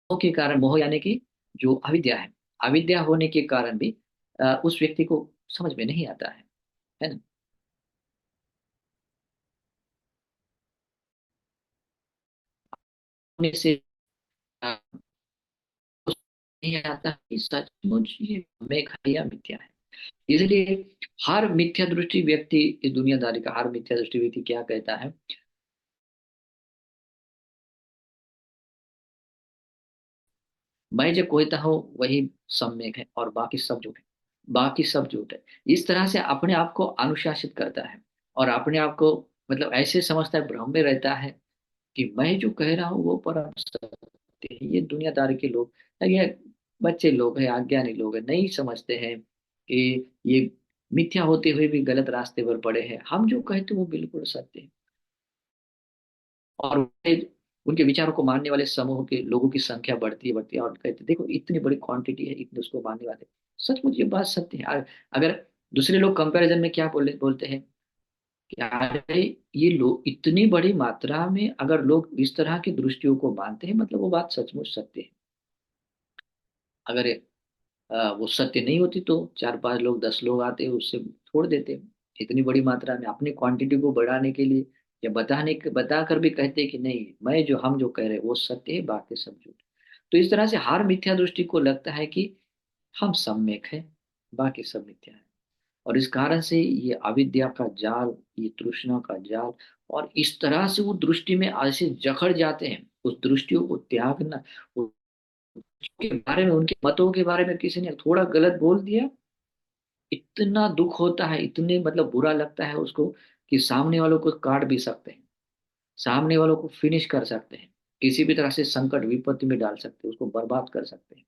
के कारण, मोह यानी कि जो अविद्या है, अविद्या होने के कारण भी उस व्यक्ति को समझ में नहीं आता है ना। होने से अ, नहीं आता कि सचमुच ये मेघ है या मिथ्या है। इसलिए हर मिथ्या दृष्टि व्यक्ति, इस दुनियादारी का हर मिथ्या दृष्टि व्यक्ति क्या कहता है, मैं जो कहता हूँ वही सम्यक है और बाकी सब झूठ है, बाकी सब झूठ है। इस तरह से अपने आप को अनुशासित करता है, और अपने आप को मतलब ऐसे समझता है, भ्रम में रहता है कि मैं जो कह रहा हूँ वो परम सत्य है। ये दुनियादारी के लोग, ये बच्चे लोग हैं, अज्ञानी लोग हैं, नहीं समझते हैं कि ये मिथ्या होते हुए भी गलत रास्ते पर पड़े हैं, हम जो कहते हैं वो बिल्कुल सत्य है। और उनके विचारों को मानने वाले समूह के लोगों की संख्या बढ़ती है और कहते हैं, देखो इतनी बड़ी क्वांटिटी है, इतने उसको मानने वाले। सचमुच ये बात सत्य है। अगर दूसरे लोग कंपैरिजन में क्या बोलते हैं कि अरे ये लोग इतनी बड़ी मात्रा में अगर लोग इस तरह की दृष्टियों को मानते हैं, मतलब वो बात सचमुच सत्य है। अगर वो सत्य नहीं होती तो चार पांच लोग, 10 लोग आते, उससे छोड़ देते। इतनी बड़ी मात्रा में अपनी क्वांटिटी को बढ़ाने के लिए या बता कर भी कहते कि नहीं, मैं जो हम जो कह रहे हैं वो सत्य है, बाकी सब झूठ। तो इस तरह से हर मिथ्या दृष्टि को लगता है कि हम सम्यक है, बाकी सब मिथ्या है। और इस कारण से ये अविद्या का जाल, ये तृष्णा का जाल, और इस तरह से वो दृष्टि में ऐसे जकड़ जाते हैं, उस दृष्टियों को त्यागना, उसके बारे में, उनके मतों के बारे में किसी ने थोड़ा गलत बोल दिया, इतना दुख होता है, इतने मतलब बुरा लगता है उसको कि सामने वालों को काट भी सकते हैं। सामने वालों को फिनिश कर सकते हैं, किसी भी तरह से संकट विपत्ति में डाल सकते हैं, उसको बर्बाद कर सकते हैं।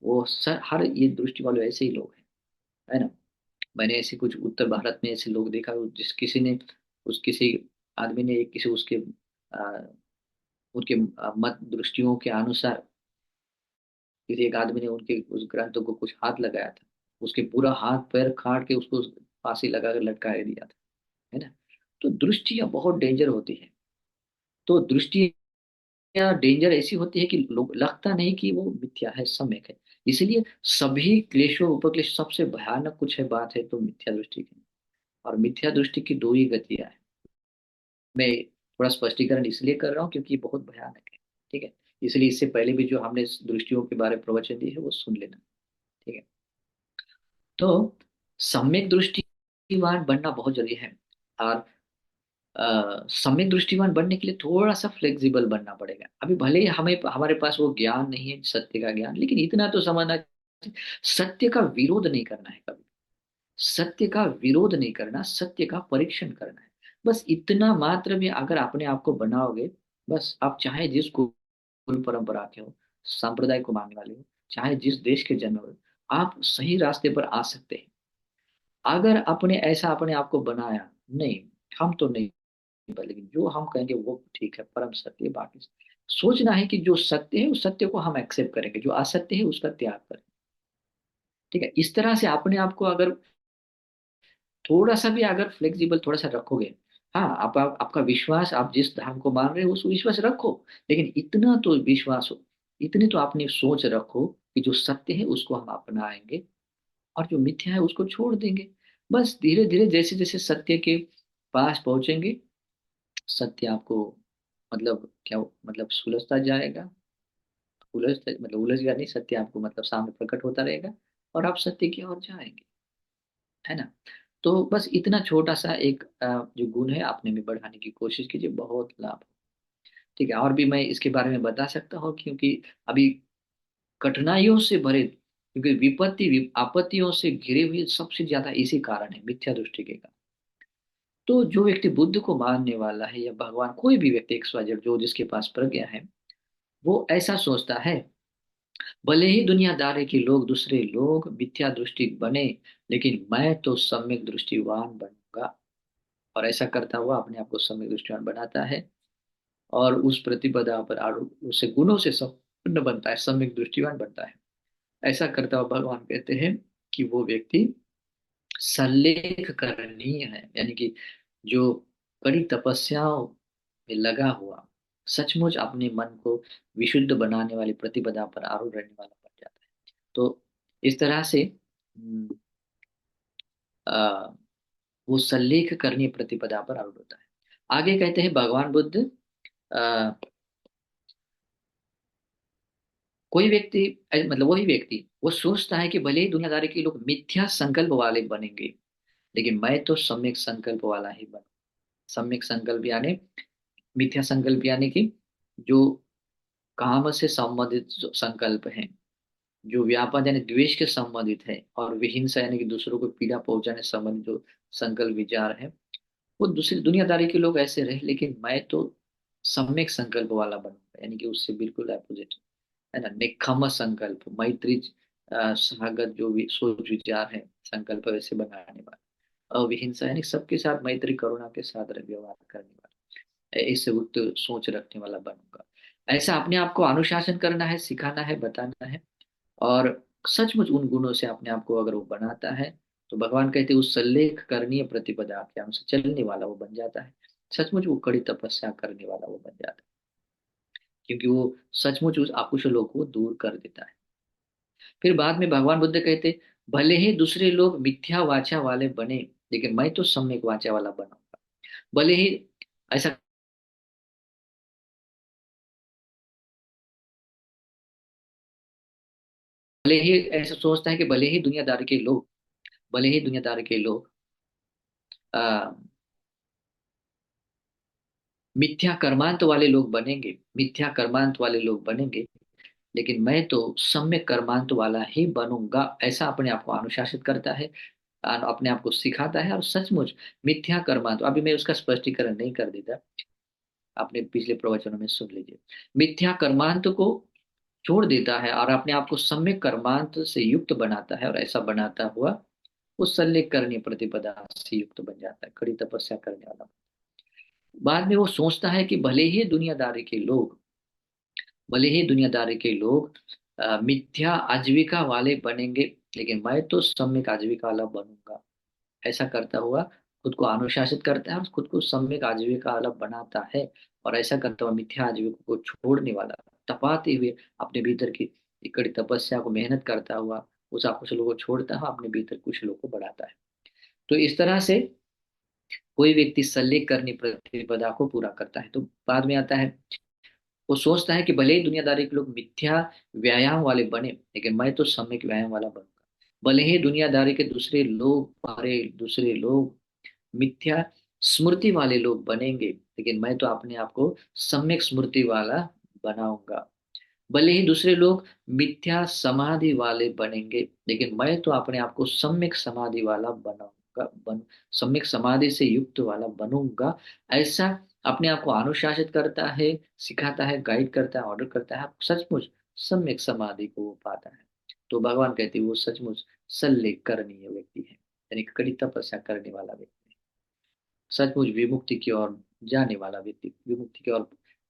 वो हर ये दृष्टि वाले ऐसे ही लोग हैं, है ना। मैंने ऐसे कुछ उत्तर भारत में ऐसे लोग देखा, जिस किसी ने उस किसी आदमी ने एक किसी उसके उनके मत दृष्टियों के अनुसार किसी एक आदमी ने उनके उस ग्रंथों को कुछ हाथ लगाया था, उसके पूरा हाथ पैर काट के उसको फांसी लगा कर लटका दिया था, है ना। तो दृष्टियां बहुत डेंजर होती है। तो दृष्टियां डेंजर ऐसी होती है कि लोग लगता नहीं कि वो मिथ्या है, सम्यक है। इसलिए सभी क्लेशों उपक्लेश सबसे भयानक कुछ है बात है तो मिथ्या दृष्टि की। और मिथ्या दृष्टि की दो ही गतियां हैं। मैं थोड़ा स्पष्टीकरण इसलिए कर रहा हूँ क्योंकि ये बहुत भयानक है। ठीक है। इसलिए इससे पहले भी जो हमने इस दृष्टियों के बारे में प्रवचन दी है वो सुन लेना। ठीक है। तो सम्यक दृष्टिवान बनना बहुत जरूरी है। और सम्यक दृष्टिवान बनने के लिए थोड़ा सा फ्लेक्सिबल बनना पड़ेगा। अभी भले ही हमें हमारे पास वो ज्ञान नहीं है सत्य का ज्ञान, लेकिन इतना तो समझना चाहिए, सत्य का विरोध नहीं करना है कभी। सत्य का विरोध नहीं करना, सत्य का परीक्षण करना है। बस इतना मात्र भी अगर अपने आप को बनाओगे, बस आप चाहे जिस कुल परंपरा के हो, संप्रदाय को मानने वाले हो, चाहे जिस देश के जन्म हो, आप सही रास्ते पर आ सकते हैं। अगर अपने ऐसा अपने आप को बनाया, नहीं हम तो नहीं, लेकिन जो हम कहेंगे वो ठीक है, परम सत्य है, बाकी सोचना है कि जो सत्य है उस सत्य को हम एक्सेप्ट करेंगे, जो असत्य है उसका त्याग करें। ठीक है। इस तरह से अपने आप को अगर थोड़ा सा भी अगर फ्लेक्सिबल थोड़ा सा रखोगे, हाँ आपका विश्वास, आप जिस धर्म को मान रहे हो उस विश्वास रखो, लेकिन इतना तो विश्वास हो, इतनी तो अपनी सोच रखो कि जो सत्य है उसको हम अपनाएंगे और जो मिथ्या है उसको छोड़ देंगे। बस धीरे धीरे जैसे जैसे सत्य के पास पहुंचेंगे, सत्य आपको मतलब क्या मतलब सुलझता जाएगा, उलझ गया नहीं, सत्य आपको मतलब सामने प्रकट होता रहेगा और आप सत्य की ओर जाएंगे, है ना। तो बस इतना छोटा सा एक जो गुण है अपने में बढ़ाने की कोशिश कीजिए, बहुत लाभ। ठीक है। और भी मैं इसके बारे में बता सकता हूँ क्योंकि अभी कठिनाइयों से भरे, क्योंकि आपत्तियों से घिरे हुए सबसे ज्यादा इसी कारण है, मिथ्या दृष्टि के कारण। तो जो व्यक्ति बुद्ध को मानने वाला है या भगवान, कोई भी व्यक्ति XYZ जो जिसके पास प्रज्ञा है, वो ऐसा सोचता है, भले ही दुनियादारी के लोग दूसरे लोग मिथ्या दृष्टि बने, लेकिन मैं तो सम्यक दृष्टिवान बनूंगा। और ऐसा करता हुआ अपने आप को सम्यक दृष्टिवान बनाता है और उस प्रतिपदा पर आरूढ़ उसे गुणों से संपन्न बनता है, सम्यक दृष्टिवान बनता है। ऐसा करता हुआ भगवान कहते हैं कि वो व्यक्ति सल्लेख करणीय है, यानी कि जो कड़ी तपस्याओं में लगा हुआ, सचमुच अपने मन को विशुद्ध बनाने वाली प्रतिपदा पर आरूढ़ रहने वाला बन जाता है। तो इस तरह से आ, वो सल्लेख करनी प्रतिपदा पर आरूढ़ होता है। आगे कहते हैं भगवान बुद्ध, आ, कोई व्यक्ति मतलब वही व्यक्ति वो सोचता है कि भले ही दुनियादारी के लोग मिथ्या संकल्प वाले बनेंगे, लेकिन मैं तो सम्यक संकल्प वाला ही बनूं। सम्यक संकल्प यानी, मिथ्या संकल्प यानी कि जो काम से संबंधित जो संकल्प है, जो व्यापार यानी द्वेष के संबंधित है, और विहिंसा यानी कि दूसरों को पीड़ा पहुंचाने से संबंधित जो संकल्प विचार है, वो दूसरी दुनियादारी के लोग ऐसे रहे, लेकिन मैं तो सम्यक संकल्प वाला बनूंगा, यानी कि उससे बिल्कुल अपोजिट, है ना। निखम संकल्प, मैत्री सागत जो भी सोच विचार है, संकल्प वैसे बनाने वाला, अविहिंसा यानी सबके साथ मैत्री करुणा के साथ व्यवहार करने वाला, इससे उक्त सोच रखने वाला बनूंगा। ऐसा अपने आप को अनुशासन करना है, सिखाना है, बताना है। और सचमुच उन गुणों से अपने आप को अगर वो बनाता है, तो भगवान कहते हैं उस सल्लेख करनीय प्रतिपदा के अनुसार चलने वाला वो बन जाता है। सचमुच वो कड़ी तपस्या करने वाला वो बन जाता है, क्योंकि वो सचमुच उस आकुशलों को दूर कर देता है। फिर बाद में भगवान बुद्ध कहते, भले ही दूसरे लोग मिथ्या वाचा वाले बने, लेकिन मैं तो सम्यक वाचा वाला बनूंगा। भले ही ऐसा, भले ही ऐसा सोचता है कि भले ही दुनियादार के लोग आ, मिथ्या कर्मांत वाले लोग बनेंगे, लेकिन मैं तो सम्यक कर्मांत वाला ही बनूंगा। ऐसा अपने आप को अनुशासित करता है और अपने आप को सिखाता है, और सचमुच मिथ्या कर्मांत, अभी मैं उसका स्पष्टीकरण नहीं कर देता। आपने पिछले प्रवचनों में सुन लीजिए। मिथ्या कर्मांत को छोड़ देता है और अपने आप को सम्यक कर्मांत से युक्त बनाता है, और ऐसा बनाता हुआ वो सल्लेख करनी प्रतिपदा से युक्त बन जाता है, कड़ी तपस्या करने वाला। बाद में वो सोचता है कि भले ही दुनियादारी के लोग मिथ्या आजीविका वाले बनेंगे, लेकिन मैं तो सम्यक आजीविका वाला बनूंगा। ऐसा करता हुआ खुद को अनुशासित करता है और खुद को सम्यक आजीविका वाला बनाता है, और ऐसा करता हुआ मिथ्या आजीविका को छोड़ने वाला, तपाते हुए अपने भीतर की कड़ी तपस्या को मेहनत करता हुआ उस कुछ लोगों को छोड़ता है, अपने भीतर कुछ लोगों को बढ़ाता है। तो इस तरह से कोई व्यक्ति सल्लेख करनी प्रतिपदा को पूरा करता है। तो बाद में आता है, वो सोचता है कि भले ही दुनियादारी के लोग मिथ्या व्यायाम वाले बने, लेकिन मैं तो सम्यक व्यायाम वाला बनूंगा। भले ही दुनियादारी के दूसरे लोग मिथ्या स्मृति वाले लोग बनेंगे, लेकिन मैं तो अपने आप को सम्यक स्मृति वाला बनाऊंगा। भले ही दूसरे लोग मिथ्या समाधि वाले बनेंगे, लेकिन मैं तो अपने आप को सम्यक समाधि वाला सम्यक समाधि से युक्त वाला बनूंगा। ऐसा अपने आप को अनुशासित करता है, सिखाता है, गाइड करता है, ऑर्डर करता है, सचमुच सम्यक समाधि को वो पाता है। तो भगवान कहते हैं वो सचमुच सल्लेख करणीय व्यक्ति है, यानी कड़ी तपस्या करने वाला व्यक्ति, सचमुच विमुक्ति की ओर जाने वाला व्यक्ति, विमुक्ति की ओर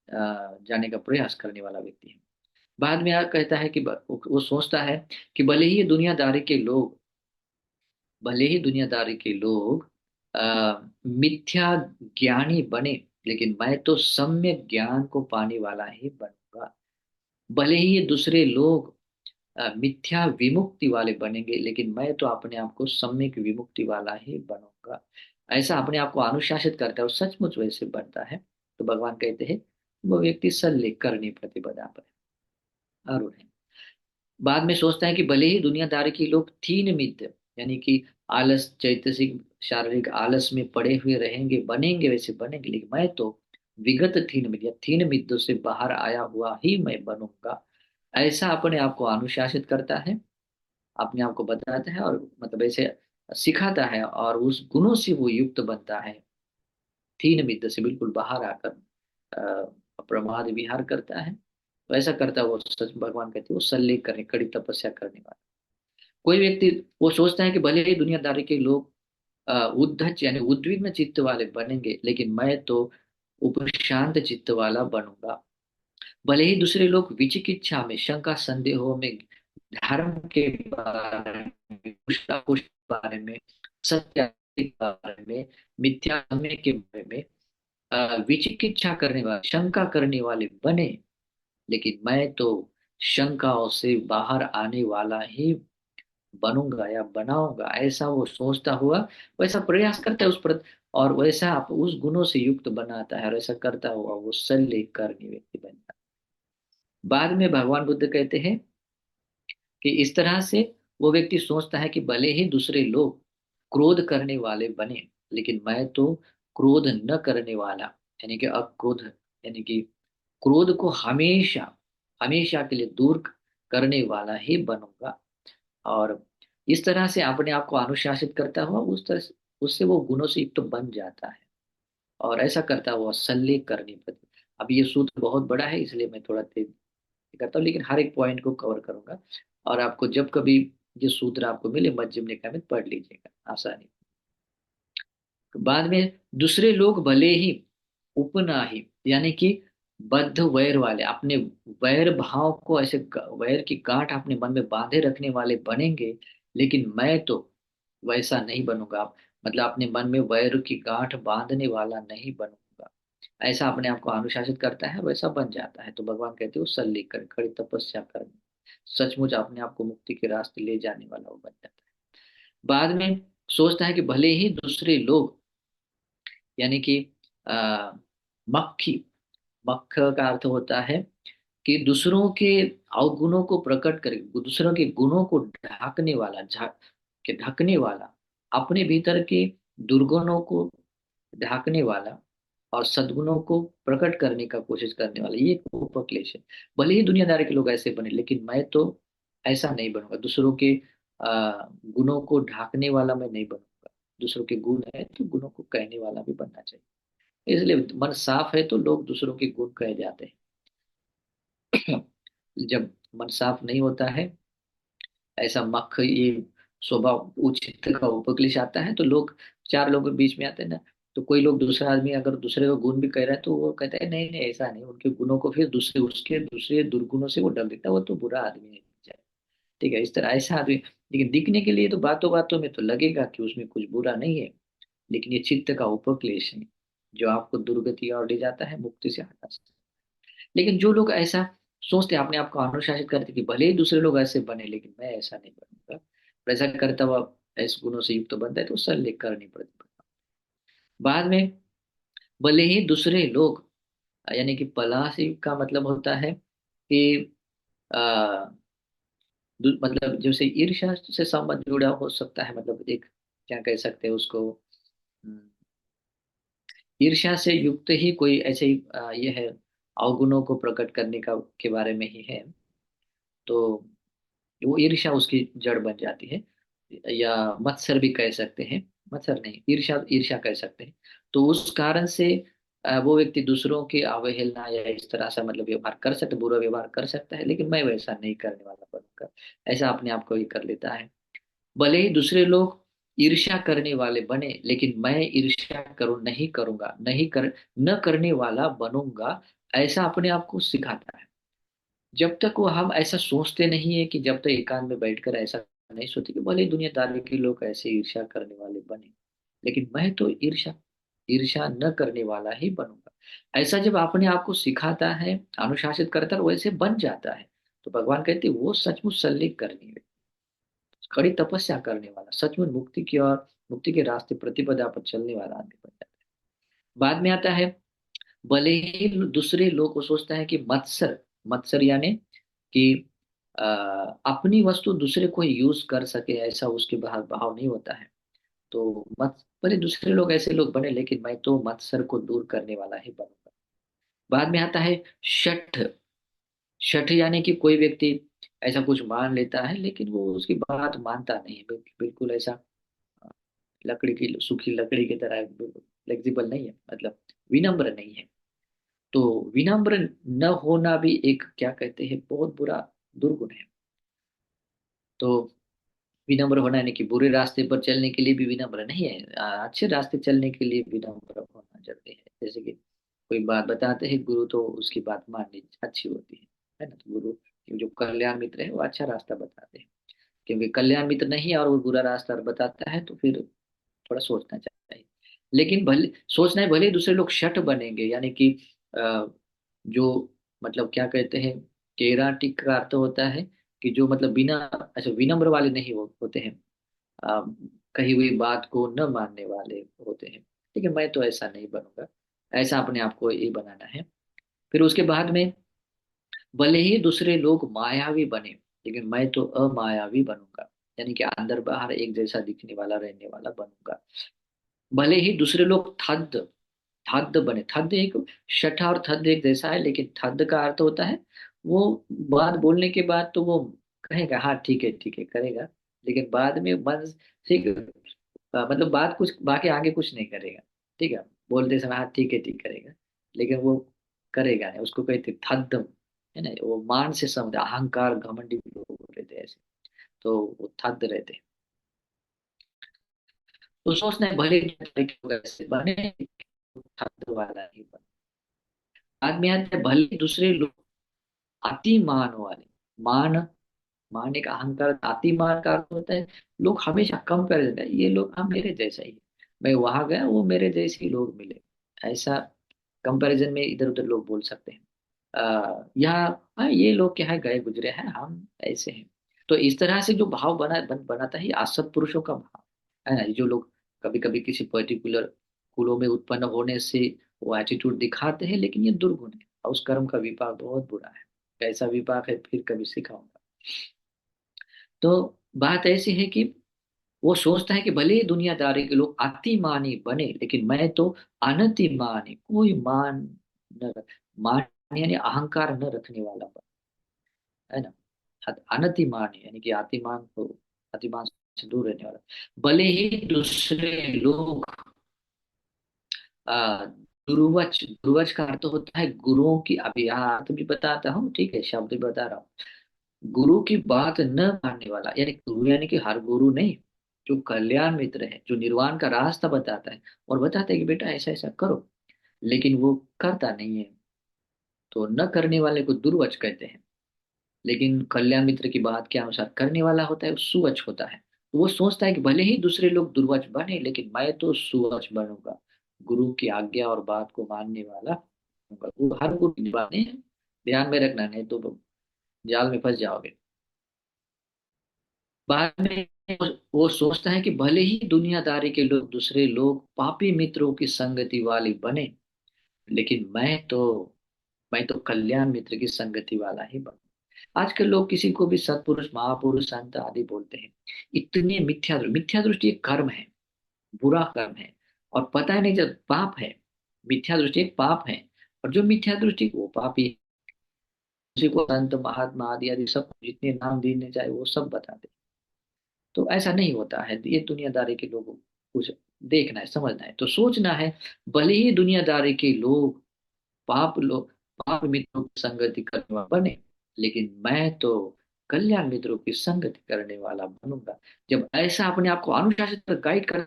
जाने का प्रयास करने वाला व्यक्ति है। बाद में कहता है कि वो सोचता है कि भले ही दुनियादारी के लोग मिथ्या ज्ञानी बने, लेकिन मैं तो सम्यक ज्ञान को पाने वाला ही बनूंगा। भले ही ये दूसरे लोग मिथ्या विमुक्ति वाले बनेंगे, लेकिन मैं तो अपने आप को सम्यक विमुक्ति वाला ही बनूंगा। ऐसा अपने आप को अनुशासित करता है और सचमुच वैसे बनता है। तो भगवान कहते हैं वो व्यक्ति सल्लेख करनी प्रतिपदा पर है, अरुण है। बाद में सोचता है कि भले ही दुनियादारी के लोग तीन मित्य, यानी कि आलस, चैतसिक, शारीरिक आलस में पड़े हुए रहेंगे, बनेंगे वैसे बनेंगे, लेकिन मैं तो विगत तीन मित्य, तीन मित्यों से बाहर आया हुआ ही मैं बनूंगा। ऐसा अपने आप को अनुशासित करता है, अपने आप को बताता है, और मतलब ऐसे सिखाता है, और उस गुणों से वो युक्त बनता है, तीन मित्य से बिल्कुल बाहर आकर प्रमाद विहार करता है। तो ऐसा करता है वो, सच भगवान कहते हैं वो सल्लेख करने, कड़ी तपस्या करने वाला। कोई व्यक्ति वो सोचता है कि भले ही दुनियादारी के लोग उद्धत यानी उद्विग्न चित्त वाले बनेंगे, लेकिन मैं तो उपशांत चित्त वाला बनूंगा। भले ही दूसरे लोग विचिकित्सा में, शंका संदेहों में, धर्म के बारे में, कुछ बारे में, सत्य के बारे में, मिथ्या समय के बारे में विचिकित्सा करने वाले, शंका करने वाले बने, लेकिन मैं तो शंकाओं से बाहर आने वाला ही बनूंगा या बनाऊंगा। ऐसा वो सोचता हुआ वैसा प्रयास करता है उस पर, और वैसा आप उस गुणों से युक्त बनाता है, और ऐसा करता हुआ वो सल्लेख करने व्यक्ति बनता है। बाद में भगवान बुद्ध कहते हैं कि इस तरह से वो व्यक्ति सोचता है कि भले ही दूसरे लोग क्रोध करने वाले बने, लेकिन मैं तो क्रोध न करने वाला, यानी कि अक्रोध, यानी कि क्रोध को हमेशा हमेशा के लिए दूर करने वाला ही बनूंगा। और इस तरह से अपने आप को अनुशासित करता हुआ उस तरह से उससे वो गुणों से युक्त बन जाता है, और ऐसा करता हुआ सल्लेख करने पर। अब ये सूत्र बहुत बड़ा है, इसलिए मैं थोड़ा तेज करता हूँ, लेकिन हर एक पॉइंट को कवर करूंगा। और आपको जब कभी ये सूत्र आपको मिले मध्यम निकाय में पढ़ लीजिएगा आसानी। बाद में दूसरे लोग भले ही उपनाही, यानी कि बद्ध वैर वाले, अपने वैर भाव को ऐसे वैर की गांठ अपने मन में बांधे रखने वाले बनेंगे, लेकिन मैं तो वैसा नहीं बनूंगा। मतलब अपने मन में वैर की गांठ बांधने वाला नहीं बनूंगा। ऐसा अपने आप को अनुशासित करता है, वैसा बन जाता है। तो भगवान कहते हो सल्लेख कर, कड़ी तपस्या कर, सचमुच अपने आप को मुक्ति के रास्ते ले जाने वाला वो बन जाता है। बाद में सोचता है कि भले ही दूसरे लोग, यानी कि आ, मक्खी, मक्ख का अर्थ होता है कि दूसरों के अवगुणों को प्रकट करे, दूसरों के गुणों को ढकने वाला, के ढकने वाला, अपने भीतर के दुर्गुणों को ढकने वाला और सद्गुणों को प्रकट करने का कोशिश करने वाला, ये उपक्लेश है। भले ही दुनियादारी के लोग ऐसे बने, लेकिन मैं तो ऐसा नहीं बनूंगा। दूसरों के गुणों को ढाकने वाला मैं नहीं बनूंगा। दूसरों के गुण है तो गुणों को कहने वाला भी बनना चाहिए। इसलिए मन साफ है तो लोग दूसरों के गुण कहे जाते हैं। जब मन साफ नहीं होता है, ऐसा मख ये स्वभाव उचित का उपक्लेश आता है, तो लोग, चार लोगों के बीच में आते हैं ना, तो कोई लोग दूसरा आदमी अगर दूसरे को गुण भी कह रहा है तो वो कहता है नहीं नहीं ऐसा नहीं, उनके गुणों को फिर दूसरे उसके दूसरे दुर्गुणों से वो डर देता है, वो तो बुरा आदमी है। ठीक है, इस तरह ऐसा आदमी, लेकिन दिखने के लिए तो बातों बातों में तो लगेगा कि उसमें कुछ बुरा नहीं है, लेकिन ये चित्त का उपक्लेश है जो आपको दुर्गति और ले जाता है, मुक्ति से हटा सकता है। लेकिन जो लोग ऐसा सोचते हैं, अपने आप को अनुशासित करते हैं कि भले ही दूसरे लोग ऐसे बने लेकिन मैं ऐसा नहीं बनूंगा, और ऐसा करता हुआ ऐसे गुणों से युक्त बनता है तो सल्ले करनी पड़ती है। बाद में भले ही दूसरे लोग, यानी कि पलासी का मतलब होता है कि आ, मतलब जैसे ईर्ष्या से संबंध जुड़ा हो सकता है, मतलब एक, क्या कह सकते हैं उसको, हम्म, ईर्ष्या से युक्त ही कोई ऐसे ही ये है, अवगुणों को प्रकट करने का के बारे में ही है, तो वो ईर्ष्या उसकी जड़ बन जाती है। या मत्सर भी कह सकते हैं, मत्सर नहीं, ईर्ष्या ईर्ष्या कह सकते हैं। तो उस कारण से वो व्यक्ति दूसरों की अवहेलना या इस तरह से मतलब व्यवहार कर सकता है, बुरा व्यवहार कर सकता है, लेकिन मैं वैसा नहीं करने वाला बनूंगा, ऐसा अपने आप को ही कर लेता है। भले ही दूसरे लोग ईर्ष्या करने वाले बने, लेकिन मैं ईर्ष्या करूं नहीं करूंगा, नहीं कर, न करने वाला बनूंगा, ऐसा अपने आप को सिखाता है। जब तक वो हम ऐसा सोचते नहीं है कि, जब तक एकांत में बैठकर ऐसा नहीं सोचते कि भले ही दुनियादारी के लोग ऐसे ईर्ष्या करने वाले बने, लेकिन मैं तो ईर्ष्या ईर्ष्या न करने वाला ही बनूंगा, ऐसा जब अपने आप को सिखाता है, अनुशासित करता है, वैसे बन जाता है, तो भगवान कहते हैं वो सचमुच सल्लेख करनी है, कड़ी तपस्या करने वाला, सचमुच मुक्ति की और मुक्ति के रास्ते प्रतिपदा पर चलने वाला आदमी बन जाता है। बाद में आता है, भले ही दूसरे लोग को सोचता है कि मत्सर, मत्सर यानी कि अ, अपनी वस्तु दूसरे को यूज कर सके, ऐसा उसके भाव भाव नहीं होता है। तो मत, भले दूसरे लोग ऐसे लोग बने, लेकिन मैं तो मत्सर को दूर करने वाला ही बनूंगा। बाद में आता है शठ। शठ यानी कि कोई व्यक्ति ऐसा कुछ मान लेता है लेकिन वो उसकी बात मानता नहीं है, बिल्कुल ऐसा लकड़ी की, सूखी लकड़ी की तरह फ्लेक्सिबल नहीं है, मतलब विनम्र नहीं है। तो विनम्र न होना भी एक, क्या कहते हैं, बहुत बुरा दुर्गुण है। तो विनम्र होना यानी कि बुरे रास्ते पर चलने के लिए भी विनम्र नहीं है, अच्छे रास्ते चलने के लिए विनम्र होना जरूरी है। जैसे कि कोई बात बताते हैं गुरु, तो उसकी बात माननी अच्छी होती है ना, तो गुरु जो कल्याण मित्र है वो अच्छा रास्ता बताते हैं, क्योंकि कल्याण मित्र नहीं है और वो बुरा रास्ता बताता है तो फिर थोड़ा सोचना चाहिए। लेकिन भले सोचना है, भले ही दूसरे लोग शठ बनेंगे, यानी कि जो, मतलब क्या कहते हैं, केराटिक का अर्थ होता है कि जो मतलब बिना, अच्छा विनम्र वाले नहीं होते हैं, अ, कही हुई बात को न मानने वाले होते हैं। लेकिन मैं तो ऐसा नहीं बनूंगा, ऐसा अपने आप को ये बनाना है। फिर उसके बाद में, भले ही दूसरे लोग मायावी बने, लेकिन मैं तो अमायावी बनूंगा, यानी कि अंदर बाहर एक जैसा दिखने वाला, रहने वाला बनूंगा। भले ही दूसरे लोग थद, थद बने, थद एक, शठा और थद एक जैसा है, लेकिन थद का अर्थ होता है वो बात बोलने के बाद तो वो कहेगा हाँ ठीक है करेगा, लेकिन बाद में मन से मतलब बात कुछ बाकी आगे कुछ नहीं करेगा। ठीक है, बोलते समय हाँ ठीक करेगा, लेकिन वो करेगा नहीं, उसको कहते थद, है ना, वो मान से समझ, अहंकार घमंडी लोग रहते हैं ऐसे, तो वो थद रहते हैं। तो सोचना है भले ही ऐसे बने, थद वाला ही बने। बाद में आते हैं भले ही दूसरे लोग अति मान वाले, मान, मान एक अहंकार, अति मान का अर्थ होता है लोग हमेशा कंपेरिजन है, ये लोग हम मेरे जैसा ही है, मैं वहां गया वो मेरे जैसे ही लोग मिले, ऐसा कंपैरिजन में इधर उधर लोग बोल सकते हैं। यहाँ हाँ ये लोग क्या है, गए गुजरे हैं, हम ऐसे हैं। तो इस तरह से जो भाव बनाता है ये असत पुरुषों का भाव है ना, जो लोग कभी कभी किसी पर्टिकुलर कुलों में उत्पन्न होने से वो एटीट्यूड दिखाते हैं, लेकिन ये दुर्गुण है और उस कर्म का विपाक बहुत बुरा है। कैसा विपाक है फिर कभी सिखाऊंगा। तो बात ऐसी है कि वो सोचता है कि भले ही दुनियादारी के लोग अतिमानी बने, लेकिन मैं तो अनतिमानी, कोई मान न रख, मान यानी अहंकार न रखने वाला बन, है ना, अनतिमानी यानी कि अतिमान को, अतिमान से दूर रहने वाला। भले ही दूसरे लोग गुरुवच का अर्थ होता है गुरुओं की, अभी यहाँ अर्थ भी बताता हूँ, ठीक है, शब्द भी बता रहा हूँ। गुरु की बात न मानने वाला, यानी गुरु यानी कि हर गुरु नहीं, जो कल्याण मित्र है, जो निर्वाण का रास्ता बताता है और बताता है कि बेटा ऐसा ऐसा करो, लेकिन वो करता नहीं है, तो न करने वाले को दुर्वच कहते हैं। लेकिन कल्याण मित्र की बात के अनुसार करने वाला होता है वो सुवच होता है। तो वो सोचता है कि भले ही दूसरे लोग दुर्वच बने, लेकिन मैं तो सुवच बनूंगा, गुरु की आज्ञा और बात को मानने वाला होगा। वो हर गुरु की बात नहीं है, ध्यान में रखना, नहीं तो जाल में फंस जाओगे। बाद में वो सोचता है कि भले ही दुनियादारी के लोग, दूसरे लोग पापी मित्रों की संगति वाली बने, लेकिन मैं तो कल्याण मित्र की संगति वाला ही बनूं। आजकल लोग किसी को भी सत्पुरुष, महापुरुष, संत आदि बोलते हैं। इतनी मिथ्या दृष्टि एक कर्म है, बुरा कर्म है, और पता ही नहीं जब पाप है। मिथ्या दृष्टि एक पाप है, और जो मिथ्या दृष्टि वो पापी है। उसी को संत, महात्मा आदि आदि सब जितने नाम देने चाहे वो सब बताते हैं। तो ऐसा नहीं होता है, ये दुनियादारी के लोगों को कुछ देखना है, समझना है, तो सोचना है, भले ही दुनियादारी के लोग, पाप मित्रों की संगति करने वाला बने, लेकिन मैं तो कल्याण मित्रों की संगति करने वाला बनूंगा। जब ऐसा अपने आप को अनुशासित पर गाइड कर,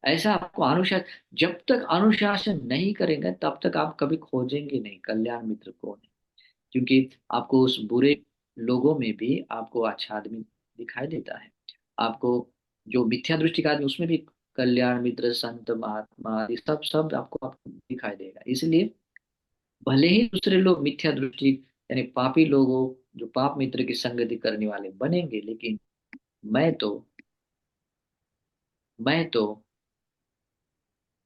ऐसा आपको अनुशासन, जब तक अनुशासन नहीं करेंगे तब तक आप कभी खोजेंगे नहीं कल्याण मित्र को। क्योंकि आपको उस बुरे लोगों में भी आपको अच्छा आदमी दिखाई देता है। आपको जो मिथ्या दृष्टि का आदमी, उसमें भी कल्याण मित्र, संत, महात्मा, ये सब सब आपको दिखाई देगा। इसलिए भले ही दूसरे लोग मिथ्या दृष्टि, यानी पापी लोगों, जो पाप मित्र की संगति करने वाले बनेंगे, लेकिन मैं तो मैं तो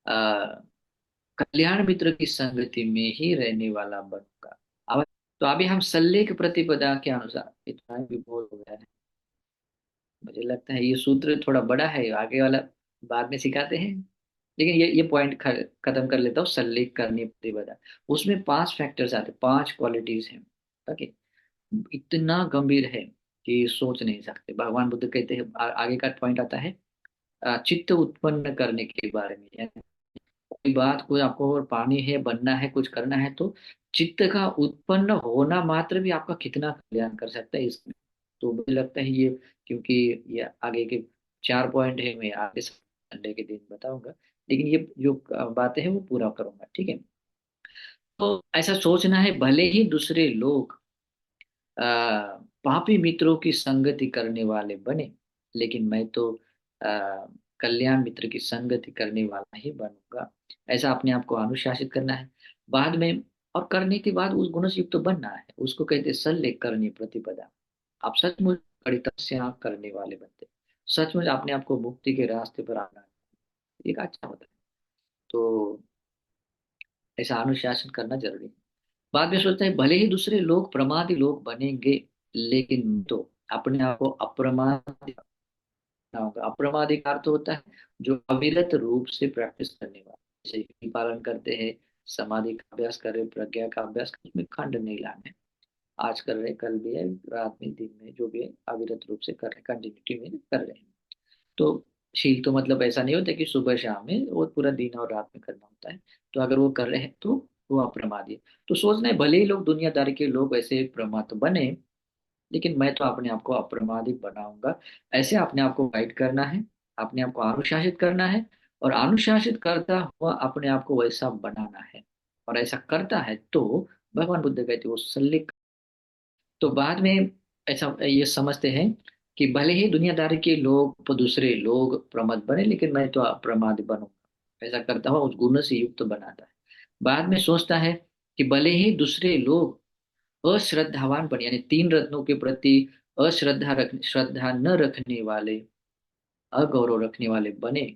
आ, कल्याण मित्र की संगति में ही रहने वाला बनूंगा। अब तो अभी हम सल्लेख प्रतिपदा के अनुसार, इतना भी बोल हो गया है। मुझे लगता है ये सूत्र थोड़ा बड़ा है, आगे वाला बाद में सिखाते हैं। लेकिन ये पॉइंट खत्म कर लेता हूँ। सल्लेख करनी प्रतिपदा, उसमें 5 फैक्टर्स आते हैं, 5 क्वालिटीज हैं। ओके, इतना गंभीर है कि सोच नहीं सकते। भगवान बुद्ध कहते हैं, आगे का पॉइंट आता है, चित्त उत्पन्न करने के बारे में। यानी कोई बात, कोई आपको और पानी है, बनना है, कुछ करना है, तो चित्त का उत्पन्न होना मात्र भी आपका कितना कल्याण कर सकता है इसमें। तो मुझे लगता है ये, क्योंकि ये आगे के 4 पॉइंट है, मैं आगे संडे के दिन बताऊंगा, लेकिन ये जो बातें हैं वो पूरा करूंगा, ठीक है। तो ऐसा सोचना है, भले ही दूसरे लोग आ, पापी मित्रों की संगति करने वाले बने, लेकिन मैं तो आ, कल्याण मित्र की संगति करने वाला ही बनूंगा। ऐसा अपने आप को अनुशासित करना है। बाद में, और करने के बाद उस गुण से युक्त तो बनना है, उसको कहते हैं सल्लेख करनी प्रतिपदा। आप सचमुच बड़ी तपस्या करने वाले बनते, सचमुच अपने आप को मुक्ति के रास्ते पर आना, एक अच्छा होता है। तो ऐसा अनुशासन करना जरूरी है। बाद में सोचता है, भले ही दूसरे लोग प्रमादी लोग बनेंगे, लेकिन तो अपने आप को अप्रमाद ना होगा। अप्रमादिकार तो होता है जो अविरत रूप से प्रैक्टिस करने वाला, जैसे कि पालन करते हैं, समाधि का अभ्यास कर रहे, प्रज्ञा का अभ्यास कर, उसमें खंड नहीं लाने। आज कर रहे, कल भी है, रात में, दिन में, जो भी है, अविरत रूप से कर रहे, कंटिन्यूटी में कर रहे हैं। तो शील तो मतलब ऐसा नहीं होता कि सुबह शाम में, वो पूरा दिन और रात में करना होता है। तो अगर वो कर रहे हैं तो वो अप्रमादी है। तो सोचना है, भले ही लोग दुनियादारी के लोग ऐसे प्रमाद बने, लेकिन मैं तो अपने आप को अप्रमादित बनाऊंगा। ऐसे अपने आप को गाइड करना है, अपने आप को अनुशासित करना है, और अनुशासित करता हुआ अपने आप को वैसा बनाना है। और ऐसा करता है तो भगवान बुद्ध कहते हैं वो सल्लेख। तो बाद में ऐसा ये समझते हैं कि भले ही दुनियादारी के लोग, दूसरे लोग प्रमाद बने, लेकिन मैं तो अप्रमाद बनूंगा। ऐसा करता हुआ उस गुण से युक्त बनाता है। बाद में सोचता है कि भले ही दूसरे लोग अश्रद्धावान बने, यानी 3 रत्नों के प्रति श्रद्धा न रखने वाले, अगौरव रखने वाले बने,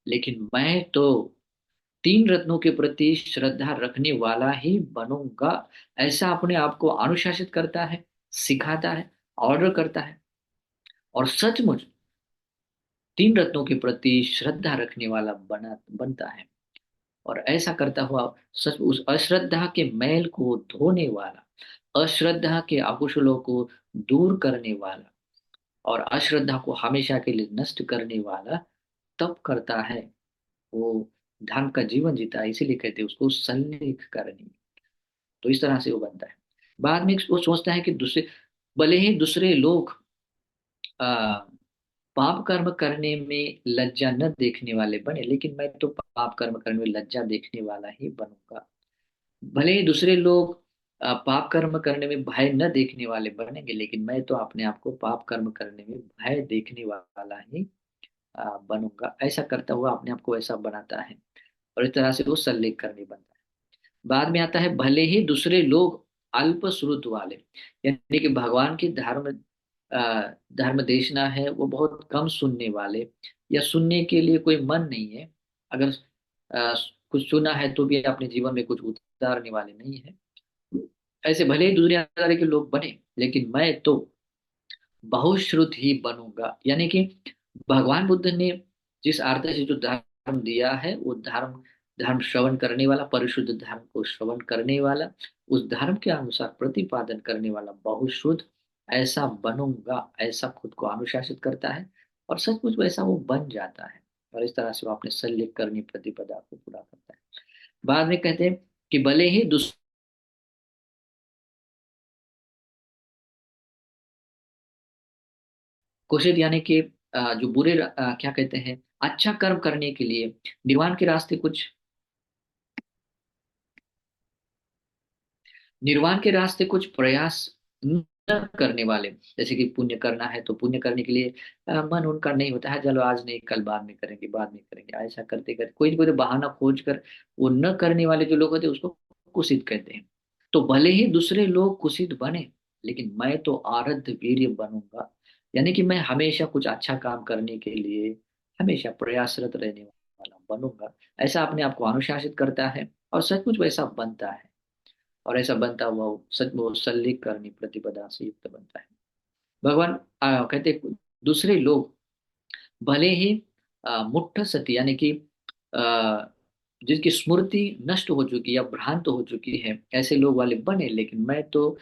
लेकिन मैं तो 3 रत्नों के प्रति श्रद्धा रखने वाला ही बनूंगा। ऐसा अपने आप को अनुशासित करता है, सिखाता है, ऑर्डर करता है, और सचमुच 3 रत्नों के प्रति श्रद्धा रखने वाला बनता है। और ऐसा करता हुआ सच उस अश्रद्धा के मैल को धोने वाला, अश्रद्धा के अकुशलों को दूर करने वाला, और अश्रद्धा को हमेशा के लिए नष्ट करने वाला तब करता है वो, धर्म का जीवन जीता है, इसीलिए कहते हैं उसको सल्लेख करनी। तो इस तरह से वो बनता है। बाद में वो सोचता है कि दूसरे, भले ही दूसरे लोग आ, पाप कर्म करने में लज्जा न देखने वाले बने, लेकिन मैं तो पाप कर्म करने में लज्जा देखने वाला ही बनूंगा। भले ही दूसरे लोग पाप कर्म करने में भय न देखने वाले बनेंगे, लेकिन मैं तो अपने आप को पाप कर्म करने में भय देखने वाला ही बनूंगा। ऐसा करता हुआ अपने आप को ऐसा बनाता है, और इस तरह से वो सल्लेख करने बनता है। बाद में आता है, भले ही दूसरे लोग अल्प श्रुत वाले, यानी कि भगवान की धर्म देशना है वो बहुत कम सुनने वाले, या सुनने के लिए कोई मन नहीं है। अगर अ, कुछ सुना है तो भी अपने जीवन में कुछ उतारने वाले नहीं है। ऐसे भले ही दुनिया के लोग बने, लेकिन मैं तो बहुश्रुत ही बनूंगा। यानी कि भगवान बुद्ध ने जिस अर्थ से जो धर्म दिया है, वो धर्म, धर्म श्रवण करने वाला, परिशुद्ध धर्म को श्रवण करने वाला, उस धर्म के अनुसार प्रतिपादन करने वाला बहुश्रुत, ऐसा बनूंगा, ऐसा खुद को अनुशासित करता है, और सचमुच वैसा वो बन जाता है। और इस तरह से वो अपने सल्लेख करनी प्रतिपदा को पूरा करता है। बाद में कहते हैं कि भले ही कुशित, यानी कि जो बुरे क्या कहते हैं, अच्छा कर्म करने के लिए निर्वाण के रास्ते कुछ, निर्वाण के रास्ते कुछ प्रयास न करने वाले, जैसे कि पुण्य करना है तो पुण्य करने के लिए मन उनका नहीं होता है, चलो आज नहीं कल बाद में करेंगे, बाद में करेंगे, ऐसा करते करते कोई ना कोई तो बहाना खोज कर वो न करने वाले जो लोग होते हैं उसको कुसित कहते हैं। तो भले ही दूसरे लोग कुसित बने, लेकिन मैं तो आरब्ध वीर्य बनूंगा। यानी कि मैं हमेशा कुछ अच्छा काम करने के लिए हमेशा प्रयासरत रहने वाला बनूंगा। ऐसा अपने आप को अनुशासित करता है, और सचमुच वैसा बनता है। और ऐसा बनता हुआ वो सच वो सल्लेख करनी प्रतिपदा से युक्त बनता है। भगवान कहते हैं, दूसरे लोग भले ही मुट्ठ सती, यानी कि आ, जिसकी स्मृति नष्ट हो चुकी या भ्रांत हो चुकी है, ऐसे लोग वाले बने, लेकिन मैं तो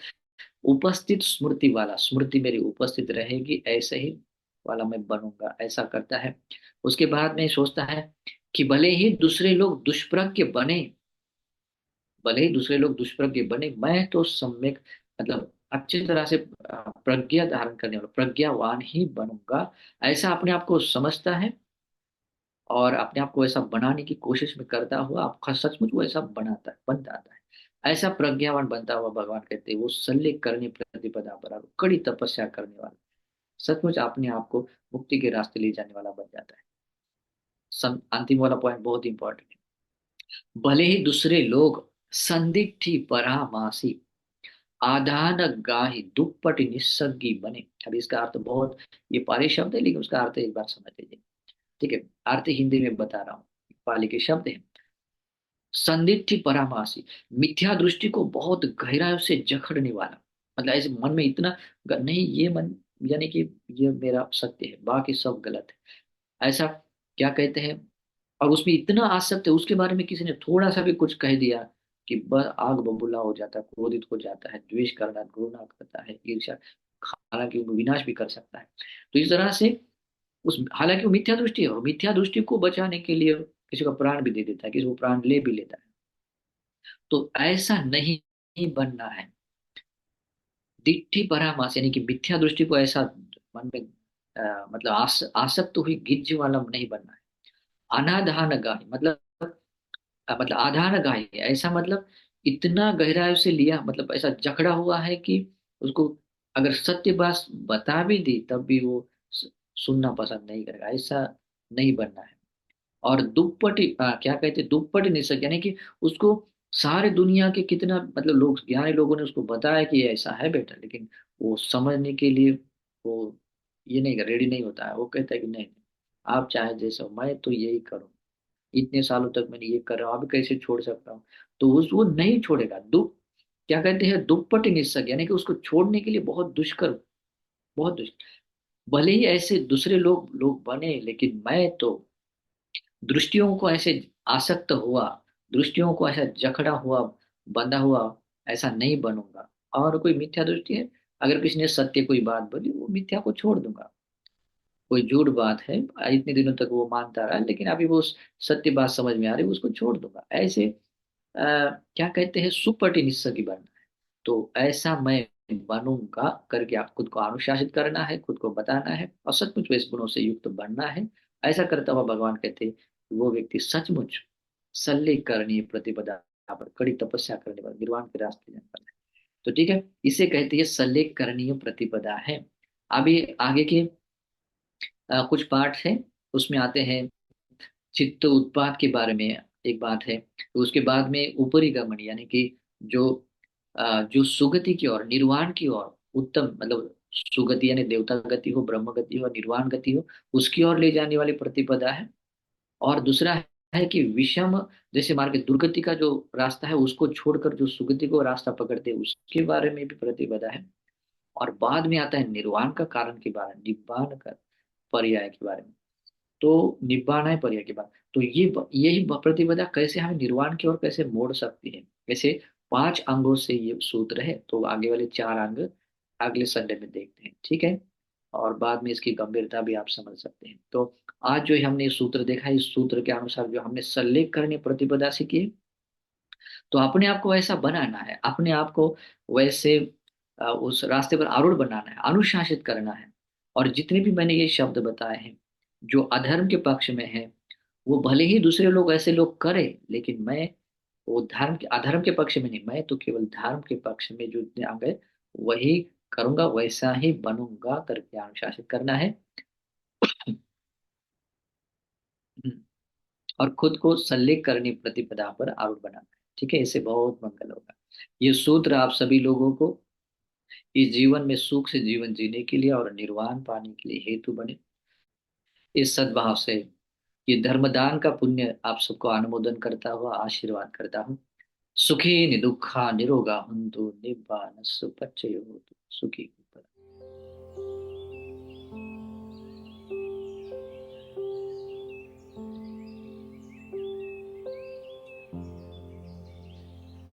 उपस्थित स्मृति वाला, स्मृति मेरी उपस्थित रहेगी ऐसे ही वाला मैं बनूंगा, ऐसा करता है। उसके बाद में सोचता है कि भले ही दूसरे लोग दुष्प्रज्ञ बने, भले ही दूसरे लोग दुष्प्रज्ञ बने, मैं तो सम्यक, मतलब अच्छी तरह से प्रज्ञा धारण करने वाला प्रज्ञावान ही बनूंगा। ऐसा अपने आप को समझता है, और अपने आप को ऐसा बनाने की कोशिश में करता हुआ आपका सचमुच वो ऐसा बनाता है, बन जाता है। ऐसा प्रज्ञावान बनता हुआ भगवान कहते हैं वो सल्लेख करने प्रतिपदा पर कड़ी तपस्या करने वाला, सचमुच अपने आप को मुक्ति के रास्ते ले जाने वाला बन जाता है। अंतिम वाला पॉइंट बहुत इंपॉर्टेंट है। भले ही दूसरे लोग संदिग्धि परामासी आधान गाहि दुप्पट निस्सग्गी बने। अब इसका अर्थ बहुत, ये पाली शब्द है लेकिन उसका अर्थ एक बार समझ लीजिए। ठीक है, अर्थ हिंदी में बता रहा हूँ, पाली के शब्द है। संदिग्धि परामासी, मिथ्या दृष्टि को बहुत गहराई से जकड़ने वाला, मतलब ऐसे मन में इतना नहीं ये मन, यानी कि ये मेरा सत्य है बाकी सब गलत है, ऐसा क्या कहते हैं। और उसमें इतना आसक्त है, उसके बारे में किसी ने थोड़ा सा भी कुछ कह दिया कि बस आग बबूला हो जाता है, क्रोधित हो जाता है, द्वेष करना, घृणा करता है, ईर्ष्या, हालांकि वो विनाश भी कर सकता है। तो इस तरह से उस, हालांकि वो मिथ्या दृष्टि है, और मिथ्या दृष्टि को बचाने के लिए किसी का प्राण भी दे देता है, किसी को प्राण ले भी लेता है। तो ऐसा नहीं बनना है। दिट्ठी परामास, यानी कि मिथ्या दृष्टि को ऐसा मन में मतलब आसक्त हुई गिज्ज वाला नहीं बनना है। अनाधान गाय मतलब मतलब आधार गाय ऐसा, मतलब इतना गहराई से लिया, मतलब ऐसा जकड़ा हुआ है कि उसको अगर सत्य बात बता भी दी तब भी वो सुनना पसंद नहीं करेगा, ऐसा नहीं बनना है। और दुप्पट क्या कहते हैं, दुप्पट निषेध, यानी कि उसको सारे दुनिया के कितना, मतलब लोग, ज्ञानी लोगों ने उसको बताया कि ये ऐसा है बेटा, लेकिन वो समझने के लिए वो ये नहीं, रेडी नहीं होता है। वो कहता है कि नहीं, आप चाहे जैसा हो, मैं तो यही करूँ, इतने सालों तक मैंने ये कर रहा हूँ, अभी कैसे छोड़ सकता हूँ। तो उस वो नहीं छोड़ेगा, दुख, क्या कहते हैं, दुप्पट निस्सक, यानी कि उसको छोड़ने के लिए बहुत दुष्कर, बहुत दुष्कर। भले ही ऐसे दूसरे लोग लोग बने, लेकिन मैं तो दृष्टियों को ऐसे आसक्त हुआ, दृष्टियों को ऐसा जकड़ा हुआ, बंधा हुआ ऐसा नहीं बनूंगा। और कोई मिथ्या दृष्टि है, अगर किसी ने सत्य कोई बात बोली, वो मिथ्या को छोड़ दूंगा। कोई झूठ बात है, इतने दिनों तक वो मानता रहा, लेकिन अभी वो सत्य बात समझ में आ रही है, उसको छोड़ दूंगा। ऐसे क्या कहते हैं, सुपटी निस्संगी बनना है। तो ऐसा मैं बनूंगा करके आप खुद को अनुशासित करना है, खुद को बताना है, और सचमुच में इस गुणों से युक्त बनना है। ऐसा करता हुआ भगवान कहते हैं कि वो व्यक्ति सचमुच सल्लेखरणीय प्रतिपदा पर कड़ी तपस्या करने वाला निर्वाण के रास्ते जाने वाला है। तो ठीक है, इसे कहती है सल्लेखरणीय प्रतिपदा है। अभी आगे के कुछ पार्ट है, उसमें आते हैं चित्त उत्पाद के बारे में एक बात है। तो उसके बाद में ऊपरी गमन, यानी कि जो जो सुगति की ओर, निर्वाण की ओर, उत्तम मतलब सुगति यानी देवता गति हो, ब्रह्म गति हो, निर्वाण गति हो, उसकी ओर ले जाने वाली प्रतिपदा है। और दूसरा है कि विषम जैसे मार्ग, दुर्गति का जो रास्ता है उसको छोड़कर जो सुगति को रास्ता पकड़ते हैं, उसके बारे में भी प्रतिपदा है। और बाद में आता है निर्वाण का कारण के बारे में, निब्बान का पर्याय के बारे में। तो निब्बान है पर्याय की बात। तो यही प्रतिपदा कैसे हमें निर्वाण की ओर कैसे मोड़ सकती है। जैसे 5 अंगों से ये सूत्र है, तो आगे वाले 4 अंग अगले संडे में देखते हैं, ठीक है। और बाद में इसकी गंभीरता भी आप समझ सकते हैं। तो आज जो हमने ये सूत्र देखा, इस सूत्र के अनुसार जो हमने सल्लेख करने प्रतिपदा सीखी है, तो अपने आप को वैसा बनाना है, अपने आप को वैसे उस रास्ते पर आरूढ़ बनाना है, अनुशासित करना है। और जितने भी मैंने ये शब्द बताए हैं जो अधर्म के पक्ष में है, वो भले ही दूसरे लोग ऐसे लोग करें, लेकिन मैं वो धर्म के अधर्म के पक्ष में नहीं, मैं तो केवल धर्म के पक्ष में जो इतने अंग है वही करूंगा, वैसा ही बनूंगा करके अनुशासित करना है। और खुद को सल्लेख करनी प्रतिपदा पर आरूढ़ बनाना है, ठीक है। इससे बहुत मंगल होगा। ये सूत्र आप सभी लोगों को इस जीवन में सुख से जीवन जीने के लिए और निर्वाण पाने के लिए हेतु बने। इस सद्भाव से ये धर्मदान का पुण्य आप सबको अनुमोदन करता हुआ आशीर्वाद करता हूँ। सुखी निदुखा निरोगा हुंतु निब्बान सुपच्चयो होतु सुखी।